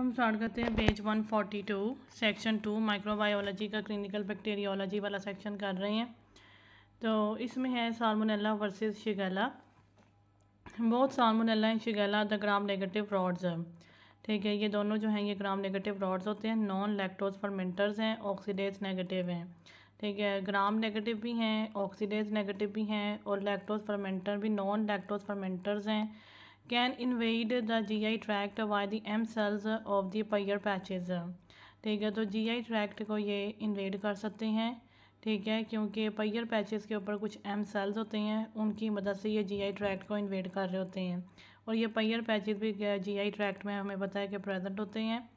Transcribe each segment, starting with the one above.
हम स्टार्ट करते हैं पेज 142 सेक्शन 2 माइक्रोबायोलॉजी का क्लिनिकल बैक्टीरियोलॉजी वाला सेक्शन कर रहे हैं। तो इसमें है salmonella versus Shigella. Both salmonella and Shigella the Gram negative rods. ठीक है, ये दोनों जो हैं ये ग्राम नेगेटिव रॉड्स होते हैं, नॉन लैक्टोज फर्मेंटर्स हैं, ऑक्सीडेज नेगेटिव हैं। ठीक है, ग्राम नेगेटिव भी हैं, ऑक्सीडेज नेगेटिव भी हैं और लैक्टोज फर्मेंटर भी नॉन लैक्टोज फर्मेंटर्स हैं। Can invade the GI tract via the M cells of the Peyer patches. ठीक है, तो GI ट्रैक्ट को ये इन्वेड कर सकते हैं। ठीक है, क्योंकि पायर पैचेस के ऊपर कुछ M cells होते हैं, उनकी मदद से ये GI ट्रैक्ट को इन्वेड कर रहे होते हैं। और ये पायर पैचेस भी GI ट्रैक्ट में हमें पता है कि प्रेजेंट होते हैं।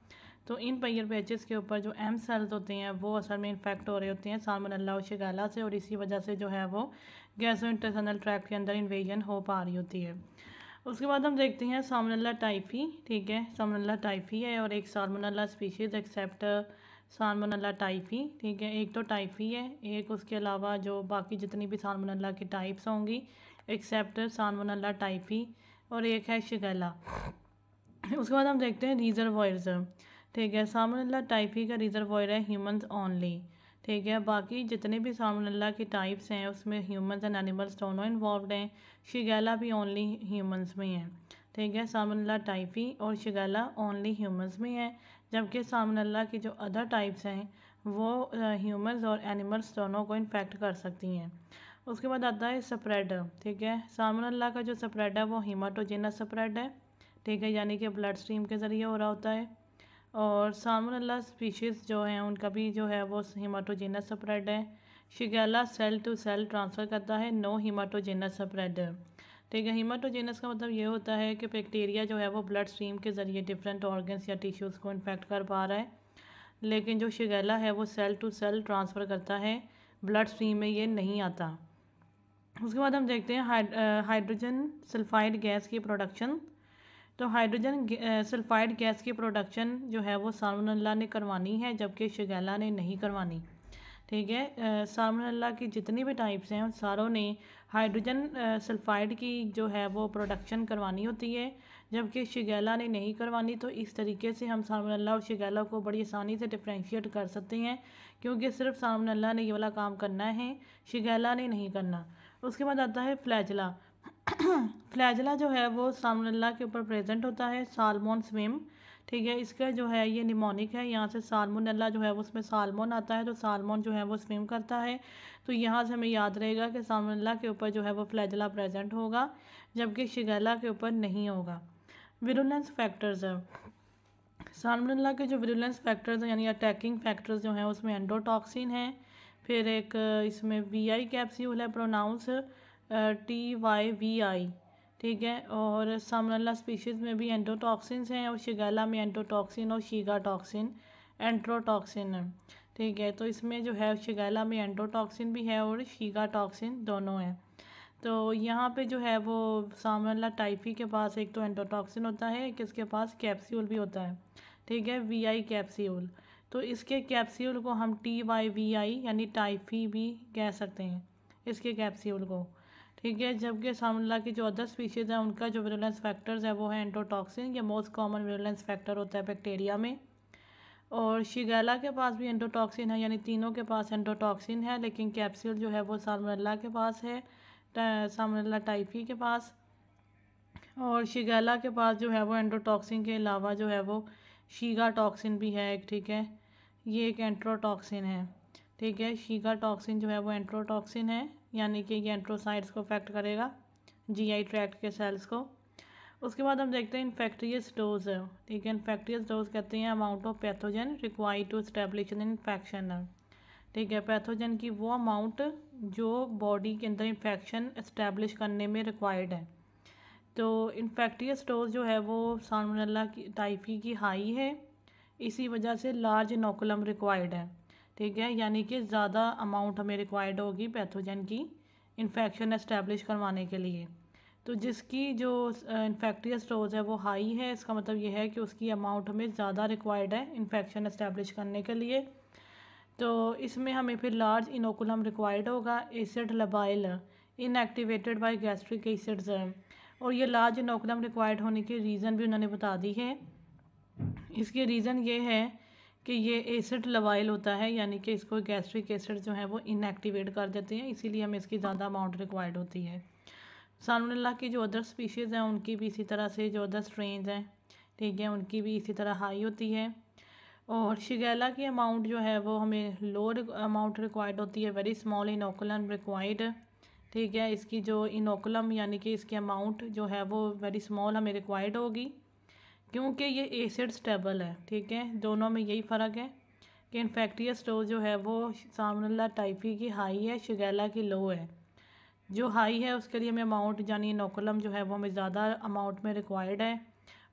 तो इन पायर पैचेस के ऊपर जो M cells होते हैं वो असल में इन्फेक्ट हो रहे होते हैं साल्मोनेला और शिगेला से, और इसी वजह से जो है वो गैस्ट्रोइंटेस्टाइनल ट्रैक्ट के अंदर इन्वेजन हो पा रही होती है। उसके बाद हम देखते हैं साल्मोनेला टाइफी। ठीक है, साल्मोनेला टाइफी है और एक Salmonella species except Salmonella typhi. ठीक है, एक तो टाइफी है, एक उसके अलावा जो बाकी जितनी भी साल्मोनेला की टाइप्स होंगी एक्सेप्ट साल्मोनेला टाइफी, और एक है शिगेला। उसके बाद हम देखते हैं रिजर्वॉयर्स। ठीक है, साल्मोनेला टाइफी का रिजर्वॉयर है ह्यूमंस ओनली। ठीक है, बाकी जितने भी साल्मोनेला की टाइप्स हैं उसमें ह्यूमंस एंड एनिमल्स दोनों इन्वॉल्व हैं। शिगेला भी ओनली ह्यूमंस में है। ठीक है, साल्मोनेला टाइफी और शिगेला ओनली ह्यूमंस में है, जबकि साल्मोनेला की जो अदर टाइप्स हैं वो ह्यूमंस और एनिमल्स दोनों को इन्फेक्ट कर सकती हैं। उसके बाद आता है स्प्रेड। ठीक है, साल्मोनेला का जो स्प्रेड है वो हीमाटोजेनस स्प्रेड है। ठीक है, यानी कि ब्लड स्ट्रीम के ज़रिए हो रहा होता है। और साल्मोनेला स्पीशीज़ जो हैं उनका भी जो है वो हीमाटोजेनस स्प्रेड है। Shigella cell to cell transfer करता है, नो हीमाटोजेनस स्प्रेड। ठीक है, हीमाटोजेनस का मतलब ये होता है कि बैक्टीरिया जो है वो ब्लड स्ट्रीम के ज़रिए डिफरेंट ऑर्गन्स या टिश्यूज़ को इन्फेक्ट कर पा रहा है, लेकिन जो शिगेला है वो सेल टू सेल ट्रांसफ़र करता है, ब्लड स्ट्रीम में ये नहीं आता। उसके बाद हम देखते हैं हाइड्रोजन सल्फाइड गैस की प्रोडक्शन। तो हाइड्रोजन सल्फाइड गैस की प्रोडक्शन जो है वो साल्मोनेला ने करवानी है, जबकि शिगेला ने नहीं करवानी। ठीक है, साल्मोनेला की जितनी भी टाइप्स हैं उन सारों ने हाइड्रोजन सल्फाइड की जो है वो प्रोडक्शन करवानी होती है, जबकि शिगेला ने नहीं करवानी। तो इस तरीके से हम साल्मोनेला और शिगेला को बड़ी आसानी से डिफ्रेंशिएट कर सकते हैं, क्योंकि सिर्फ साल्मोनेला ने ये वाला काम करना है, शिगेला ने नहीं करना। उसके बाद आता है फ्लैजला। फ्लैजला जो है वो साल्मोनेला के ऊपर प्रेजेंट होता है, साल्मोन स्विम। ठीक है, इसका जो है ये निमोनिक है, यहाँ से साल्मोनेला जो है वो उसमें साल्मोन आता है, तो साल्मोन जो है वो स्विम करता है। तो यहाँ से हमें याद रहेगा कि साल्मोनेला के ऊपर जो है वो फ्लैजला प्रेजेंट होगा, जबकि शिगेला के ऊपर नहीं होगा। Virulence factors. साल्मोनेला के जो विरुलेंस फैक्टर्स हैं यानी अटैकिंग फैक्टर्स जो हैं उसमें एंडोटॉक्सिन है, फिर एक इसमें VI कैप्सूल है, प्रोनाउंस TYVI। ठीक है, और साल्मोनेला स्पीशीज़ में भी एंडोटॉक्सिन्स हैं, और शिगेला में एंडोटॉक्सिन और शीगाटॉक्सिन एंट्रोटॉक्सिन है। ठीक है, तो इसमें जो है शिगेला में एंडोटॉक्सिन भी है और शीगाटॉक्सिन दोनों हैं। तो यहाँ पे जो है वो साल्मोनेला टाइफी के पास एक तो एंडोटॉक्सिन होता है, एक इसके पास कैप्सूल भी होता है। ठीक है, VI कैप्सूल। तो इसके कैप्सूल को हम TYVI यानी टाइफी भी कह सकते हैं, इसके कैप्सूल को। ठीक है, जबकि साल्मोनेला की जो अदर स्पीशीज़ हैं उनका जो विरुलेंस फैक्टर्स है वो है एंडोटॉक्सिन, ये मोस्ट कॉमन विरुलेंस फैक्टर होता है बैक्टीरिया में। और शिगेला के पास भी एंडोटॉक्सिन है, यानी तीनों के पास एंडोटॉक्सिन है, लेकिन कैप्सूल जो है वो साल्मोनेला के पास है, साल्मोनेला टाइफी के पास। और शिगेला के पास जो है वो एंडोटॉक्सिन के अलावा जो है वो शीगाटॉक्सिन भी है एक। ठीक है, ये एक एंट्रोटॉक्सिन है। ठीक है, शीगाटॉक्सिन जो है वो एंट्रोटॉक्सिन है, यानी कि ये एंट्रोसाइट्स को अफेक्ट करेगा, GI ट्रैक्ट के सेल्स को। उसके बाद हम देखते हैं इन्फेक्टियस डोज। ठीक है, इन्फेक्टियस डोज कहते हैं amount of pathogen required to establish an infection. ठीक है, पैथोजन की वो अमाउंट जो बॉडी के अंदर इन्फेक्शन एस्टेब्लिश करने में रिक्वायर्ड है। तो इन्फेक्टियस डोज जो है वो साल्मोनेला की टाइफी की हाई है, इसी वजह से लार्ज इनोकुलम रिक्वायर्ड है। ठीक है, यानी कि ज़्यादा अमाउंट हमें रिक्वायर्ड होगी पैथोजन की इन्फेक्शन एस्टेब्लिश करवाने के लिए। तो जिसकी जो इन्फेक्टियस डोज है वो हाई है, इसका मतलब ये है कि उसकी अमाउंट हमें ज़्यादा रिक्वायर्ड है इन्फेक्शन एस्टेब्लिश करने के लिए। तो इसमें हमें फिर लार्ज इनोकुलम रिक्वायर्ड होगा। Acid labile inactivated by gastric acids, और ये लार्ज इनोकुलम रिक्वायर्ड होने की रीज़न भी उन्होंने बता दी है इसके रीज़न ये है कि ये एसिड लवाइल होता है, यानी कि इसको गैस्ट्रिक एसिड जो है वो इनएक्टिवेट कर देते हैं, इसीलिए हमें इसकी ज़्यादा अमाउंट रिक्वायर्ड होती है। साल्मोनेला की जो अदर स्पीशीज़ हैं उनकी भी इसी तरह से, जो अदर स्ट्रेन्स हैं ठीक है, उनकी भी इसी तरह हाई होती है। और शिगेला की अमाउंट जो है वो हमें लो अमाउंट रिक्वायर्ड होती है, वेरी स्मॉल इनोकुलम रिक्वायर्ड। ठीक है, इसकी जो इनोकुलम यानी कि इसकी अमाउंट जो है वो वेरी स्मॉल हमें रिक्वायर्ड होगी, क्योंकि ये एसिड स्टेबल है। ठीक है, दोनों में यही फ़र्क है कि इन्फेक्टियस डोज जो है वो साल्मोनेला टाइफी की हाई है, शिगेला की लो है। जो हाई है उसके लिए हमें अमाउंट यानी इनोकुलम जो है वो हमें ज़्यादा अमाउंट में रिक्वायर्ड है,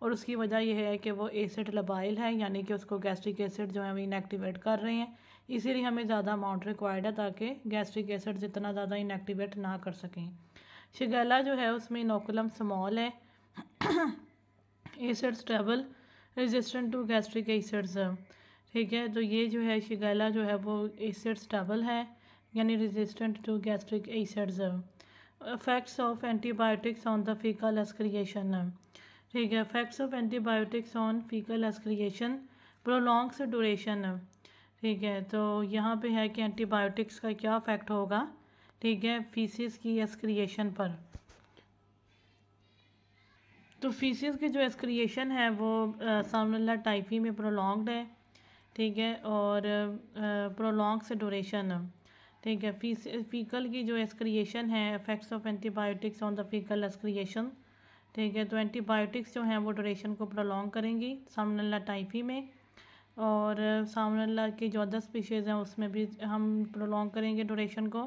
और उसकी वजह यह है कि वो एसिड लबाइल है, यानी कि उसको गैस्ट्रिक एसिड जो है वो इनएक्टिवेट कर रहे हैं, इसीलिए हमें ज़्यादा अमाउंट रिक्वायर्ड है ताकि गैस्ट्रिक एसिड जितना ज़्यादा इनएक्टिवेट ना कर सकें। शिगेला जो है उसमें इनोकुलम स्मॉल है, acid stable, resistant to gastric acids. ठीक है, तो ये जो है शिगेला जो है वो एसिड स्टेबल है, यानी resistant to gastric acids. Effects of antibiotics on the faecal excretion. ठीक है, effects of antibiotics on faecal excretion, prolongs duration. ठीक है, तो यहाँ पे है कि एंटीबायोटिक्स का क्या इफेक्ट होगा, ठीक है, फीसिस की एक्सक्रिएशन पर। तो फीसिस की जो एक्सक्रिएशन है वो साल्मोनेला टाइफी में प्रोलॉन्ग्ड है। ठीक है, और प्रोलॉन्ग्स ड्यूरेशन। ठीक है, फीकल की जो एक्सक्रिएशन है, effects of antibiotics on the faecal excretion. ठीक है, तो एंटीबायोटिक्स जो हैं वो ड्यूरेशन को प्रोलॉन्ग करेंगी साल्मोनेला टाइफी में, और साल्मोनेला की जो अदर स्पीशीज़ हैं उसमें भी हम प्रोलॉन्ग करेंगे ड्यूरेशन को,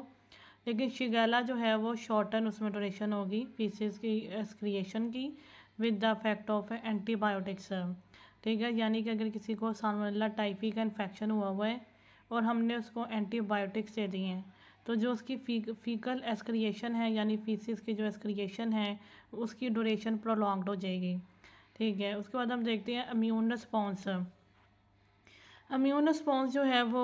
लेकिन शिगेला जो है वो शॉर्टन उसमें ड्यूरेशन होगी फीसिस की एक्सक्रिएशन की, with the effect of antibiotics. ठीक है, यानी कि अगर किसी को साल्मोनेला टाइफी का इन्फेक्शन हुआ है और हमने उसको एंटीबायोटिक्स दे दिए हैं, तो जो उसकी फीकल एक्सक्रिएशन है यानी फीसिस की जो एक्सक्रिएशन है उसकी ड्यूरेशन प्रोलॉन्ग्ड हो जाएगी। ठीक है, उसके बाद हम देखते हैं इम्यून रिस्पॉन्स। इम्यून रिस्पॉन्स जो है वो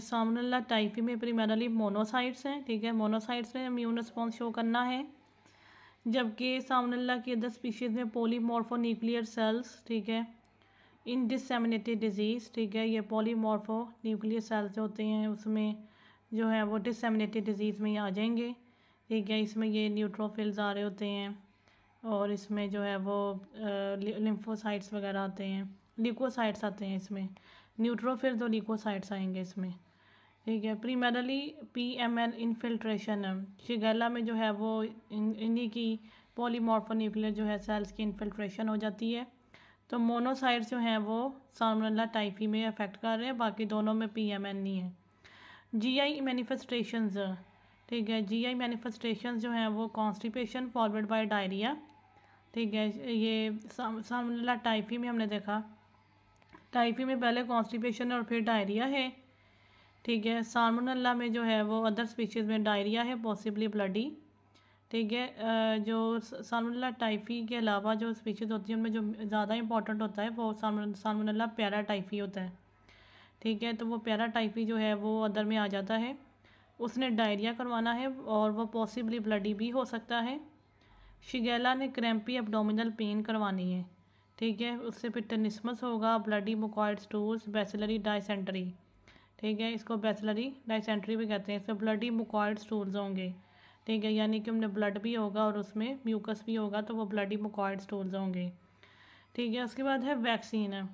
साल्मोनेला टाइफी में प्राइमरीली मोनोसाइट्स हैं। ठीक है, मोनोसाइट्स में इम्यून रिस्पॉन्स शो करना है, जबकि साल्मोनेला की अदर स्पीशीज़ में पॉलीमॉर्फोन्यूक्लियर सेल्स, ठीक है, इन डिसेमिनेटेड डिजीज़। ठीक है, ये पॉलीमॉर्फोन्यूक्लियर सेल्स होते हैं उसमें जो है वो डिसेमिनेटेड डिजीज़ में ही आ जाएंगे। ठीक है, इसमें ये न्यूट्रोफिल्स आ रहे होते हैं, और इसमें जो है वो लिम्फोसाइट्स वगैरह आते हैं, ल्यूकोसाइट्स आते हैं इसमें, न्यूट्रोफिल्स और ल्यूकोसाइट्स आएंगे इसमें। ठीक है, प्रीमेरली PMN इन्फिल्ट्रेशन, शिगेला में जो है वो इन्हीं की पॉलीमॉर्फोन्यूक्लियर जो है सेल्स की इन्फिल्ट्रेशन हो जाती है। तो मोनोसाइट्स जो हैं वो साल्मोनेला टाइफी में अफेक्ट कर रहे हैं, बाकी दोनों में PMN नहीं है। GI manifestations. ठीक है, GI मैनिफेस्टेशंस जो हैं वो कॉन्स्टिपेशन फॉरवर्ड बाय डायरिया। ठीक है, ये साल्मोनेला टाइफी में हमने देखा, टाइफी में पहले कॉन्स्टिपेशन और फिर डायरिया है। ठीक है, साल्मोनेला में जो है वो अदर स्पीशीज़ में डायरिया है, पॉसिबली ब्लडी। ठीक है, जो साल्मोनेला टाइफी के अलावा जो स्पीशीज़ होती है उनमें जो ज़्यादा इंपॉर्टेंट होता है वो साल्मोनेला पैराटाइफी होता है। ठीक है, तो वो पैराटाइफी जो है वो अदर में आ जाता है, उसने डायरिया करवाना है और वो पॉसिबली ब्लडी भी हो सकता है। शिगेला ने क्रैम्पी एब्डोमिनल पेन करवानी है। ठीक है, उससे फिर टेनिस्मस होगा, ब्लडी मुकॉइड स्टूल्स, बैसिलरी डायसेंट्री। ठीक है, इसको बैसिलरी डायसेंट्री भी कहते हैं, इसमें ब्लडी मुकॉइड स्टूल्स होंगे। ठीक है, यानी कि उनमें ब्लड भी होगा और उसमें म्यूकस भी होगा, तो वो ब्लडी मुकॉइड स्टूल्स होंगे। ठीक है, उसके बाद है वैक्सीन है।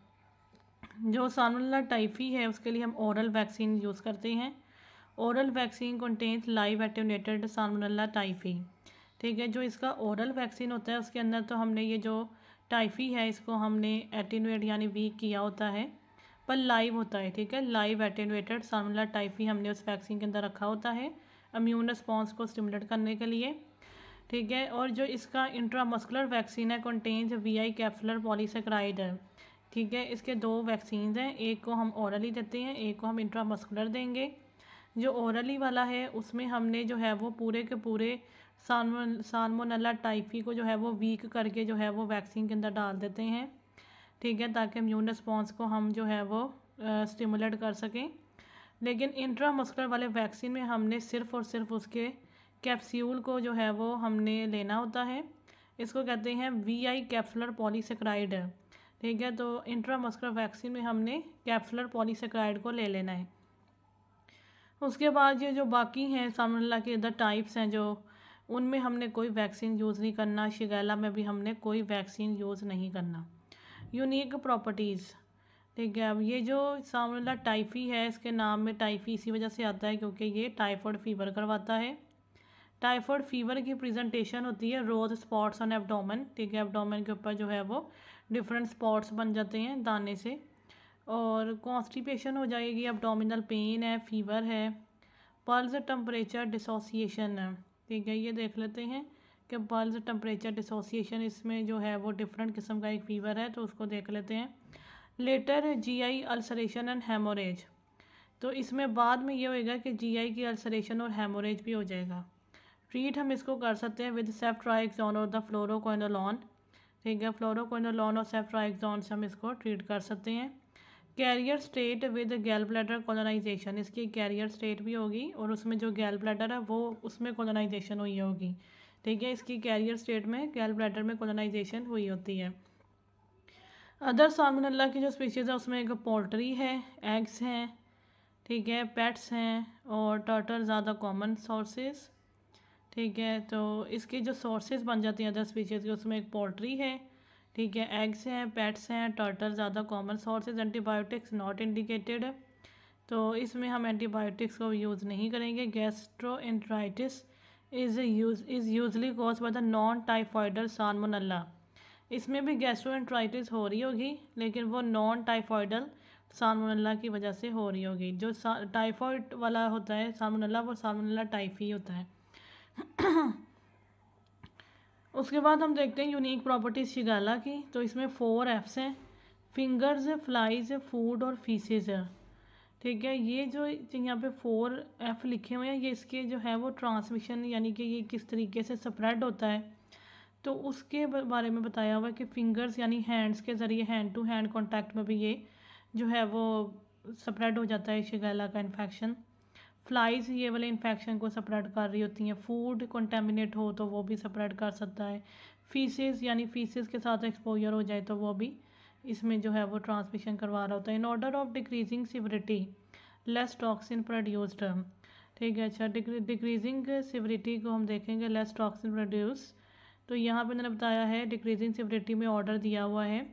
जो साल्मोनेला टाइफी है उसके लिए हम ओरल वैक्सीन यूज़ करते हैं। Oral vaccine contains live attenuated salmonella typhi. ठीक है, जो इसका ओरल वैक्सीन होता है उसके अंदर तो हमने ये जो टाइफी है इसको हमने एटेन्यूएट यानी वीक किया होता है, पर लाइव होता है। ठीक है, लाइव एटेन्यूएटेड साल्मोनेला टाइफी हमने उस वैक्सीन के अंदर रखा होता है इम्यून रिस्पॉन्स को स्टिमुलेट करने के लिए। ठीक है, और जो इसका इंट्रामस्कुलर वैक्सीन है कंटेन्स VI कैप्सुलर पॉलीसेक्राइड है। ठीक है, इसके दो वैक्सीन हैं, एक को हम ओरली देते हैं, एक को हम इंट्रामस्कुलर देंगे। जो ओरली वाला है उसमें हमने जो है वो पूरे के पूरे साल्मोनेला टाइफी को जो है वो वीक करके जो है वो वैक्सीन के अंदर डाल देते हैं। ठीक है, ताकि इम्यून रिस्पॉन्स को हम जो है वो स्टिमुलेट कर सकें। लेकिन इंट्रामस्कुलर वाले वैक्सीन में हमने सिर्फ़ और सिर्फ उसके कैप्सूल को जो है वो हमने लेना होता है, इसको कहते हैं VI कैप्सुलर पॉलीसेक्राइड। ठीक है। तो इंट्रामस्कुलर वैक्सीन में हमने कैप्सुलर पॉलीसेकेराइड को ले लेना है। उसके बाद ये जो बाकी हैं साल्मोनेला के अदर टाइप्स हैं जो, उनमें हमने कोई वैक्सीन यूज़ नहीं करना। शिगेला में भी हमने कोई वैक्सीन यूज़ नहीं करना। यूनिक प्रॉपर्टीज़, ठीक है। अब ये जो साल्मोनेला टाइफी है, इसके नाम में टाइफी इसी वजह से आता है क्योंकि ये टाइफॉइड फीवर करवाता है। टाइफॉइड फीवर की प्रेजेंटेशन होती है रोज स्पॉट्स ऑन एब्डोमेन, ठीक है। एब्डोमेन के ऊपर जो है वो डिफरेंट स्पॉट्स बन जाते हैं दाने से, और कॉन्स्टिपेशन हो जाएगी, एब्डोमिनल पेन है, फीवर है, पल्स टेम्परेचर डिसोसिएशन है, ठीक है। ये देख लेते हैं कि पल्स टेम्परेचर डिसोसिएशन, इसमें जो है वो डिफरेंट किस्म का एक फ़ीवर है, तो उसको देख लेते हैं। Later GI ulceration and haemorrhage, तो इसमें बाद में ये होएगा कि जीआई की अल्सरेशन और हेमोरेज भी हो जाएगा। ट्रीट हम इसको कर सकते हैं विद सेफ्ट्राइक्सोन और द फ्लोरोक्विनोलोन, ठीक है। फ्लोरोक्विनोलोन और सेफ्ट्राइक्सोन से हम इसको ट्रीट कर सकते हैं। Carrier state with gall bladder colonisation, इसकी कैरियर स्टेट भी होगी और उसमें जो गैल ब्लैडर है वो उसमें कॉलोनाइजेशन हुई होगी, ठीक है। इसकी कैरियर स्टेट में गैल ब्लैडर में कॉलोनाइजेशन हुई होती है। अदर साल्मोनेला की जो स्पीशीज़ है उसमें एक पोल्ट्री है, एग्स हैं, ठीक है, पेट्स हैं और टर्टल ज़्यादा कॉमन सोर्सेज, ठीक है। तो इसके जो सोर्सेज बन जाती हैं अदर स्पीशीज़ की, उसमें एक पोल्ट्री है, ठीक है, एग्स हैं, पेट्स हैं, टर्टल ज़्यादा common sources. Antibiotics not indicated, तो इसमें हम एंटीबायोटिक्स को यूज़ नहीं करेंगे। Gastroenteritis is usually cause by the non typhoidal salmonella, इसमें भी गैस्ट्रोएंटेराइटिस हो रही होगी लेकिन वो नॉन टाइफॉइडल साल्मोनेला की वजह से हो रही होगी। जो टाइफॉइड वाला होता है साल्मोनेला, वो साल्मोनेला टाइफी होता है। उसके बाद हम देखते हैं यूनिक प्रॉपर्टीज शिगेला की, तो इसमें 4 एफ्स हैं, फिंगर्स, फ्लाइज, फूड और फीसेज, ठीक है। ये जो यहाँ पे 4 एफ लिखे हुए हैं, ये इसके जो है वो ट्रांसमिशन यानी कि ये किस तरीके से स्प्रेड होता है, तो उसके बारे में बताया हुआ है कि फिंगर्स यानी हैंड्स के ज़रिए हैंड टू हैंड कॉन्टैक्ट में भी ये जो है वो स्प्रेड हो जाता है शिगेला का इन्फेक्शन। फ्लाइज ये वाले इन्फेक्शन को स्प्रेड कर रही होती हैं। फूड कंटेमिनेट हो तो वो भी स्प्रेड कर सकता है। फीसेस यानी फीसेस के साथ एक्सपोजर हो जाए तो वो भी इसमें जो है वो ट्रांसमिशन करवा रहा होता है। In order of decreasing severity less toxin produced, ठीक है। अच्छा, डिक्रीजिंग सिविरिटी को हम देखेंगे, लेस टॉक्सिन प्रोड्यूस, तो यहाँ पे मैंने बताया है डिक्रीजिंग सिविरिटी में ऑर्डर दिया हुआ है।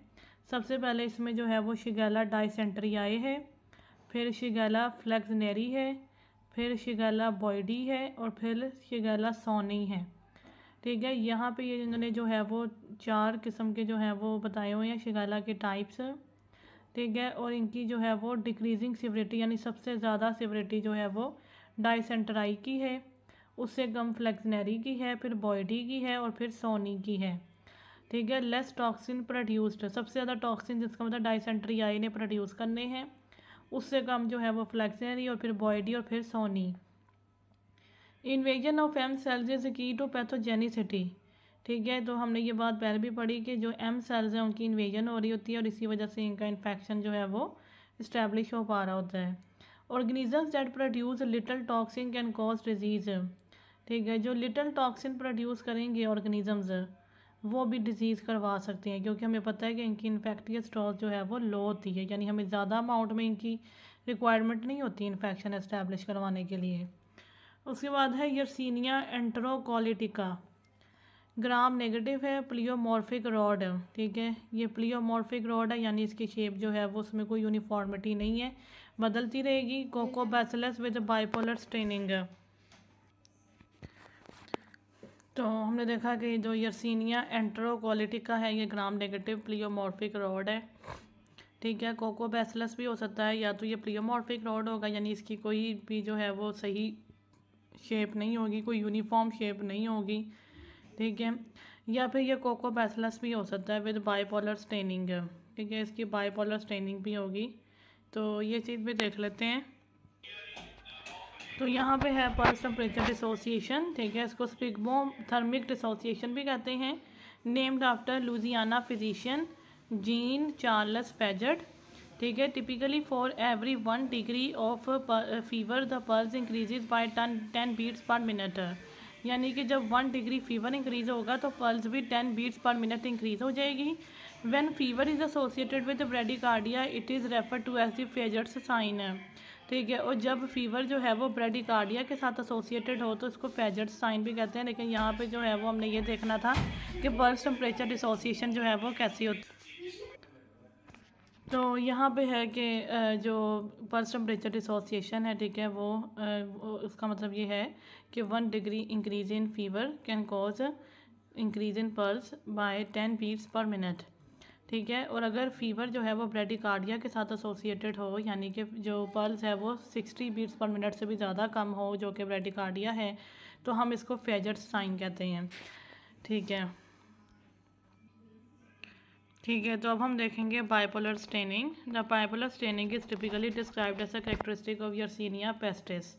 सबसे पहले इसमें जो है वो शिगेला डाइसेंटरियाए है, फिर शिगेला फ्लैक्सनेरी है, फिर शिगेला बॉयडी है और फिर शिगेला सोनी है, ठीक है। यहाँ पे ये इन्होंने जो है वो 4 किस्म के जो हैं वो बताए हुए हैं शिगेला के टाइप्स, ठीक है। और इनकी जो है वो डिक्रीजिंग सिविरिटी यानी सबसे ज़्यादा सिविरिटी जो है वो डाइसेंटराई की है, उससे कम फ्लैक्सनेरी की है, फिर बॉयडी की है और फिर सोनी की है, ठीक है। लेस टॉक्सिन प्रोड्यूस्ड, सबसे ज़्यादा टॉक्सिन जिसका मतलब डाइसेंटरियाई ने प्रोड्यूस करने हैं, उससे कम जो है वो फ्लैक्सनेरी और फिर बॉयडी और फिर sonnei. Invasion of M cells is key to pathogenicity, ठीक है। तो हमने ये बात पहले भी पढ़ी कि जो एम सेल्स हैं उनकी इन्वेजन हो रही होती है और इसी वजह से इनका इन्फेक्शन जो है वो इस्टेब्लिश हो पा रहा होता है। Organisms that produce little toxin can cause disease, ठीक है। जो लिटिल टॉक्सिन प्रोड्यूस करेंगे ऑर्गेनिजम्स वो भी डिजीज़ करवा सकते हैं, क्योंकि हमें पता है कि इनकी इन्फेक्टियस स्टॉक जो है वो लो होती है, यानी हमें ज़्यादा अमाउंट में इनकी रिक्वायरमेंट नहीं होती इन्फेक्शन एस्टैब्लिश करवाने के लिए। उसके बाद है यर्सीनिया एंटेरोकोलिटिका, ग्राम नेगेटिव है, प्लियोमॉर्फिक रॉड, ठीक है। ये प्लियोमॉर्फिक रॉड है यानी इसकी शेप जो है वो उसमें कोई यूनिफॉर्मिटी नहीं है, बदलती रहेगी। कोकोबैसिलस विद बाइपोलर स्टेनिंग, तो हमने देखा कि जो यर्सीनिया एंटेरोकोलिटिका है ये ग्राम नेगेटिव प्लियोमॉर्फिक रॉड है, ठीक है। कोकोबैसिलस भी हो सकता है, या तो ये प्लियोमॉर्फिक रॉड होगा यानी इसकी कोई भी जो है वो सही शेप नहीं होगी, कोई यूनिफॉर्म शेप नहीं होगी, ठीक है। या फिर ये कोकोबैसिलस भी हो सकता है विद बाइपोलर स्टेनिंग, ठीक है। इसकी बाइपोलर स्टेनिंग भी होगी, तो ये चीज़ भी देख लेते हैं। तो यहाँ पे है पल्स टेम्परेचर डिसोसिएशन, ठीक है। इसको स्पिग्मोथर्मिक डिसोसिएशन भी कहते हैं, named after Louisiana physician Jean Charles Faget, ठीक है। Typically for every 1 degree of fever the pulse increases by 10 beats per minute, यानी कि जब 1 डिग्री फीवर इंक्रीज़ होगा तो पल्स भी 10 बीट्स पर मिनट इंक्रीज़ हो जाएगी। When fever is associated with bradycardia it is refer to as the Faget's sign. ठीक है, और जब फीवर जो है वो ब्रेडिकार्डिया के साथ एसोसिएटेड हो तो इसको फेजर्स साइन भी कहते हैं। लेकिन यहाँ पे जो है वो हमने ये देखना था कि पल्स टेम्परेचर डिसोसिएशन जो है वो कैसी होती है। तो यहाँ पे है कि जो पल्स टेम्परेचर डिसोसिएशन है, ठीक है, वो उसका मतलब ये है कि 1 degree increase in fever can cause increase in pulse by 10 beats per minute. ठीक है, और अगर फीवर जो है वो ब्रेडिकार्डिया के साथ एसोसिएटेड हो, यानी कि जो पल्स है वो 60 बीट्स पर मिनट से भी ज़्यादा कम हो, जो कि ब्रेडिकार्डिया है, तो हम इसको फेजर्स साइन कहते हैं। ठीक है, ठीक है, तो अब हम देखेंगे bipolar staining. The bipolar staining is typically described as a characteristic of Yersinia pestis.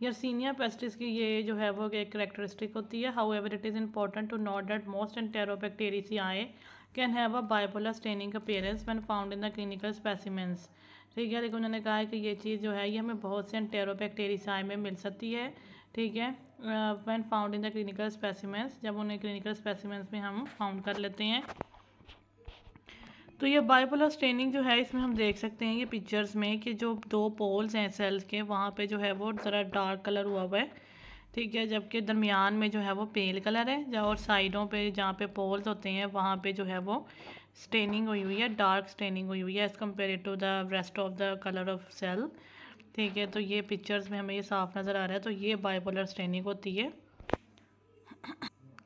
Yersinia pestis की ये जो है वो एक करेक्टरिस्टिक होती है। However it is important to note that most enterobacteriaceae can have a bipolar staining appearance when found in the clinical specimens. ठीक है, लेकिन उन्होंने कहा है कि ये चीज़ जो है ये हमें बहुत से एंटेरोबैक्टीरियाई में मिल सकती है। ठीक है, when found in the clinical specimens, जब उन्हें क्लिनिकल स्पेसिमेंस में हम फाउंड कर लेते हैं। तो ये बाइपोलर स्टेनिंग जो है इसमें हम देख सकते हैं ये पिक्चर्स में कि जो 2 पोल्स हैं सेल्स के, वहाँ पे जो है वो ज़रा डार्क कलर हुआ हुआ है। ठीक है, जबकि दरमियान में जो है वो पेल कलर है, और साइडों पे जहाँ पे पोल्स होते हैं वहाँ पे जो है वो स्टेनिंग हुई हुई है, डार्क स्टेनिंग हुई हुई है as compare to the rest of the colour of cell. ठीक है, तो ये पिक्चर्स में हमें ये साफ नज़र आ रहा है। तो ये बाइपोलर स्टेनिंग होती है।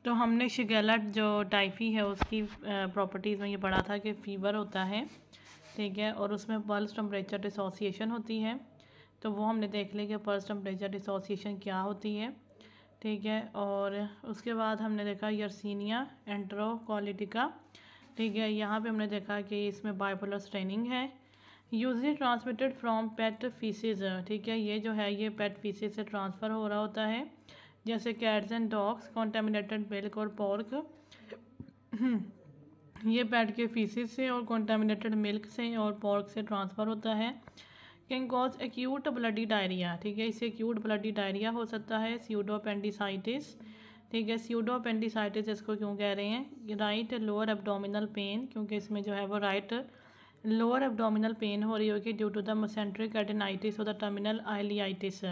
तो हमने शिगेला जो टाइफी है उसकी प्रॉपर्टीज़ में ये पढ़ा था कि फ़ीवर होता है। ठीक है, और उसमें पल्स टेम्परेचर डिसोसिएशन होती है। तो वो हमने देख लिया कि पल्स टेम्परेचर डिसोसिएशन क्या होती है। ठीक है, और उसके बाद हमने देखा यर्सीनिया एंटेरोकोलिटिका। ठीक है, यहाँ पे हमने देखा कि इसमें बाइपोलर स्टेनिंग है। Usually transmitted from pet faeces. ठीक है, ये जो है ये पेट फीसिस से ट्रांसफ़र हो रहा होता है, जैसे cats and dogs, contaminated milk और पॉर्क। ये पेट के फीसिस से और कॉन्टामिनेटेड मिल्क से और पॉर्क से ट्रांसफ़र होता है। Can cause acute bloody diarrhoea. ठीक है, इससे एक्यूट ब्लडी डायरिया हो सकता है। स्यूडोपेंडिसाइटिस। ठीक है, स्यूडोपेंडिसाइटिस इसको क्यों कह रहे हैं? राइट लोअर एब्डोमिनल पेन, क्योंकि इसमें जो है वो राइट लोअर एब्डोमिनल पेन हो रही होगी ड्यू टू द मेसेंट्रिक एडेनाइटिस और द टर्मिनल आइलियाइटिस।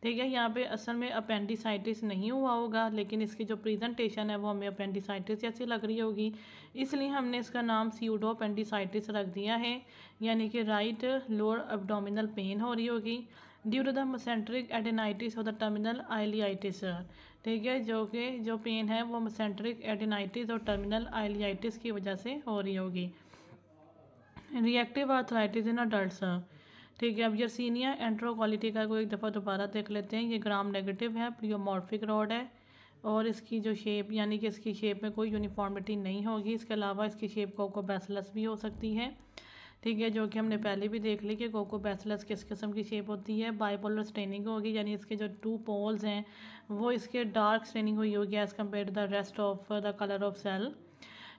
ठीक है, यहाँ पे असल में अपेंडिसाइटिस नहीं हुआ होगा, लेकिन इसकी जो प्रेजेंटेशन है वो हमें अपेंडिसाइटिस जैसी लग रही होगी, इसलिए हमने इसका नाम स्यूडो अपेंडिसाइटिस रख दिया है। यानी कि राइट लोअर एब्डोमिनल पेन हो रही होगी ड्यू टू द मेसेंट्रिक एडेनाइटिस और द टर्मिनल आइलियाइटिस। ठीक है, जो पेन है वो मेसेंट्रिक एडेनाइटिस और टर्मिनल आइलियाइटिस की वजह से हो रही होगी। Reactive arthritis in adults. ठीक है, अब यर्सीनिया एंटेरोकोलिटिका को एक दफ़ा दोबारा देख लेते हैं। ये ग्राम नेगेटिव है, प्लियोमॉर्फिक रॉड है, और इसकी जो शेप यानी कि इसकी शेप में कोई यूनिफॉर्मिटी नहीं होगी। इसके अलावा इसकी शेप कोकोबैसिलस भी हो सकती है। ठीक है, जो कि हमने पहले भी देख ली कि कोकोबैसिलस किस किस्म की शेप होती है। बाइपोलर स्टेनिंग होगी, यानी इसके जो 2 पोल्स हैं वो इसके डार्क स्टेनिंग हुई होगी as compare to the rest of the colour of cell.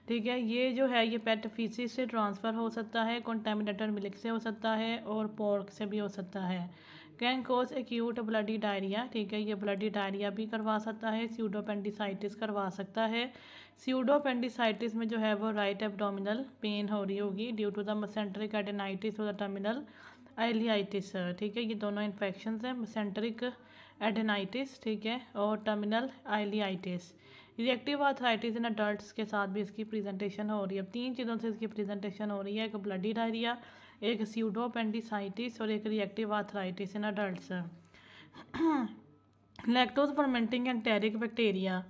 ठीक है, ये जो है ये पेट फीसिस से ट्रांसफ़र हो सकता है, कॉन्टामिनेटेड मिल्क से हो सकता है और पोर्क से भी हो सकता है। Can cause acute bloody diarrhoea. ठीक है, ये ब्लडी डायरिया भी करवा सकता है, स्यूडोपेंडिसाइटिस करवा सकता है। स्यूडोपेंडिसाइटिस में जो है वो राइट एब्डोमिनल पेन हो रही होगी ड्यू टू द मेसेंट्रिक एडेनाइटिस और द टर्मिनल आइलियाइटिस। ठीक है, ये दोनों इन्फेक्शंस हैं, मेसेंट्रिक एडेनाइटिस, ठीक है, और terminal आइलियाइटिस। Reactive arthritis in adults के साथ भी इसकी प्रेजेंटेशन हो रही है। अब 3 चीज़ों से इसकी प्रेजेंटेशन हो रही है, एक ब्लडी डायरिया, एक स्यूडोपेंडिसाइटिस और एक reactive arthritis in adults. Lactose fermenting enteric bacteria.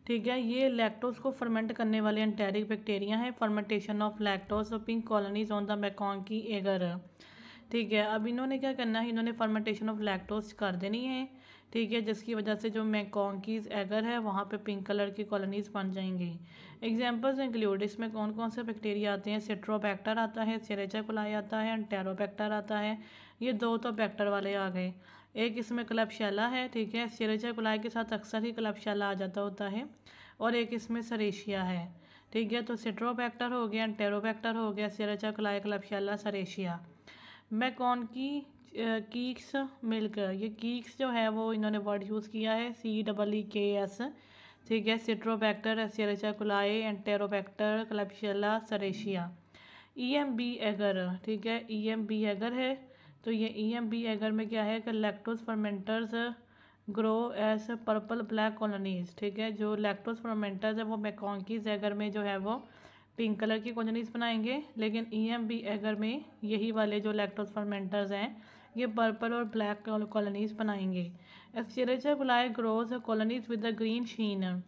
ठीक है, ये लैक्टोज को फर्मेंट करने वाले एंटेरिक बैक्टीरिया हैं। Fermentation of lactose pink colonies on the MacConkey agar. ठीक है, अब इन्होंने क्या करना है, इन्होंने फर्मेंटेशन ऑफ लैक्टोज कर देनी है। ठीक है, जिसकी वजह से जो मैकॉन्कीज एगर है वहाँ पे पिंक कलर की कॉलोनीज बन जाएंगी। एग्जांपल्स इंक्लूड, इसमें कौन कौन से बैक्टीरिया आते हैं? सिट्रोबैक्टर आता है, सेरेचा कोलाई आता है, एंटेरोबैक्टर आता है। ये 2 तो बैक्टर वाले आ गए। एक इसमें क्लबशेला है। ठीक है, सेरेचा कोलाई के साथ अक्सर ही क्लबशेला आ जाता होता है, और एक इसमें सरेशिया है। ठीक है, तो सिट्रोबैक्टर हो गया, एंटेरोबैक्टर हो गया, सेरेचा कोलाई, क्लबशेला, सरेशिया। मैकॉन्की कीक्स मिल्क, ये कीक्स जो है वो इन्होंने वर्ड यूज़ किया है CEEKS, ठीक है। सिट्रोबैक्टर, एस्चेरिचिया कोलाई, एंटेरोबैक्टर, क्लैप्सियला सरेशिया। EMB एगर, ठीक है, EMB एगर है। तो ये EMB एगर में क्या है कि lactose fermenters grow as purple black colonies, ठीक है। जो लैक्टोज फर्मेंटर्स है वो मैकॉन्कीज एगर में जो है वो पिंक कलर की कॉलोनीज बनाएंगे, लेकिन EMB एगर में यही वाले जो लैक्टोज फर्मेंटर्स हैं ये पर्पल और ब्लैक कॉलोनीज बनाएंगे। Escherichia coli grows colonies with the green sheen,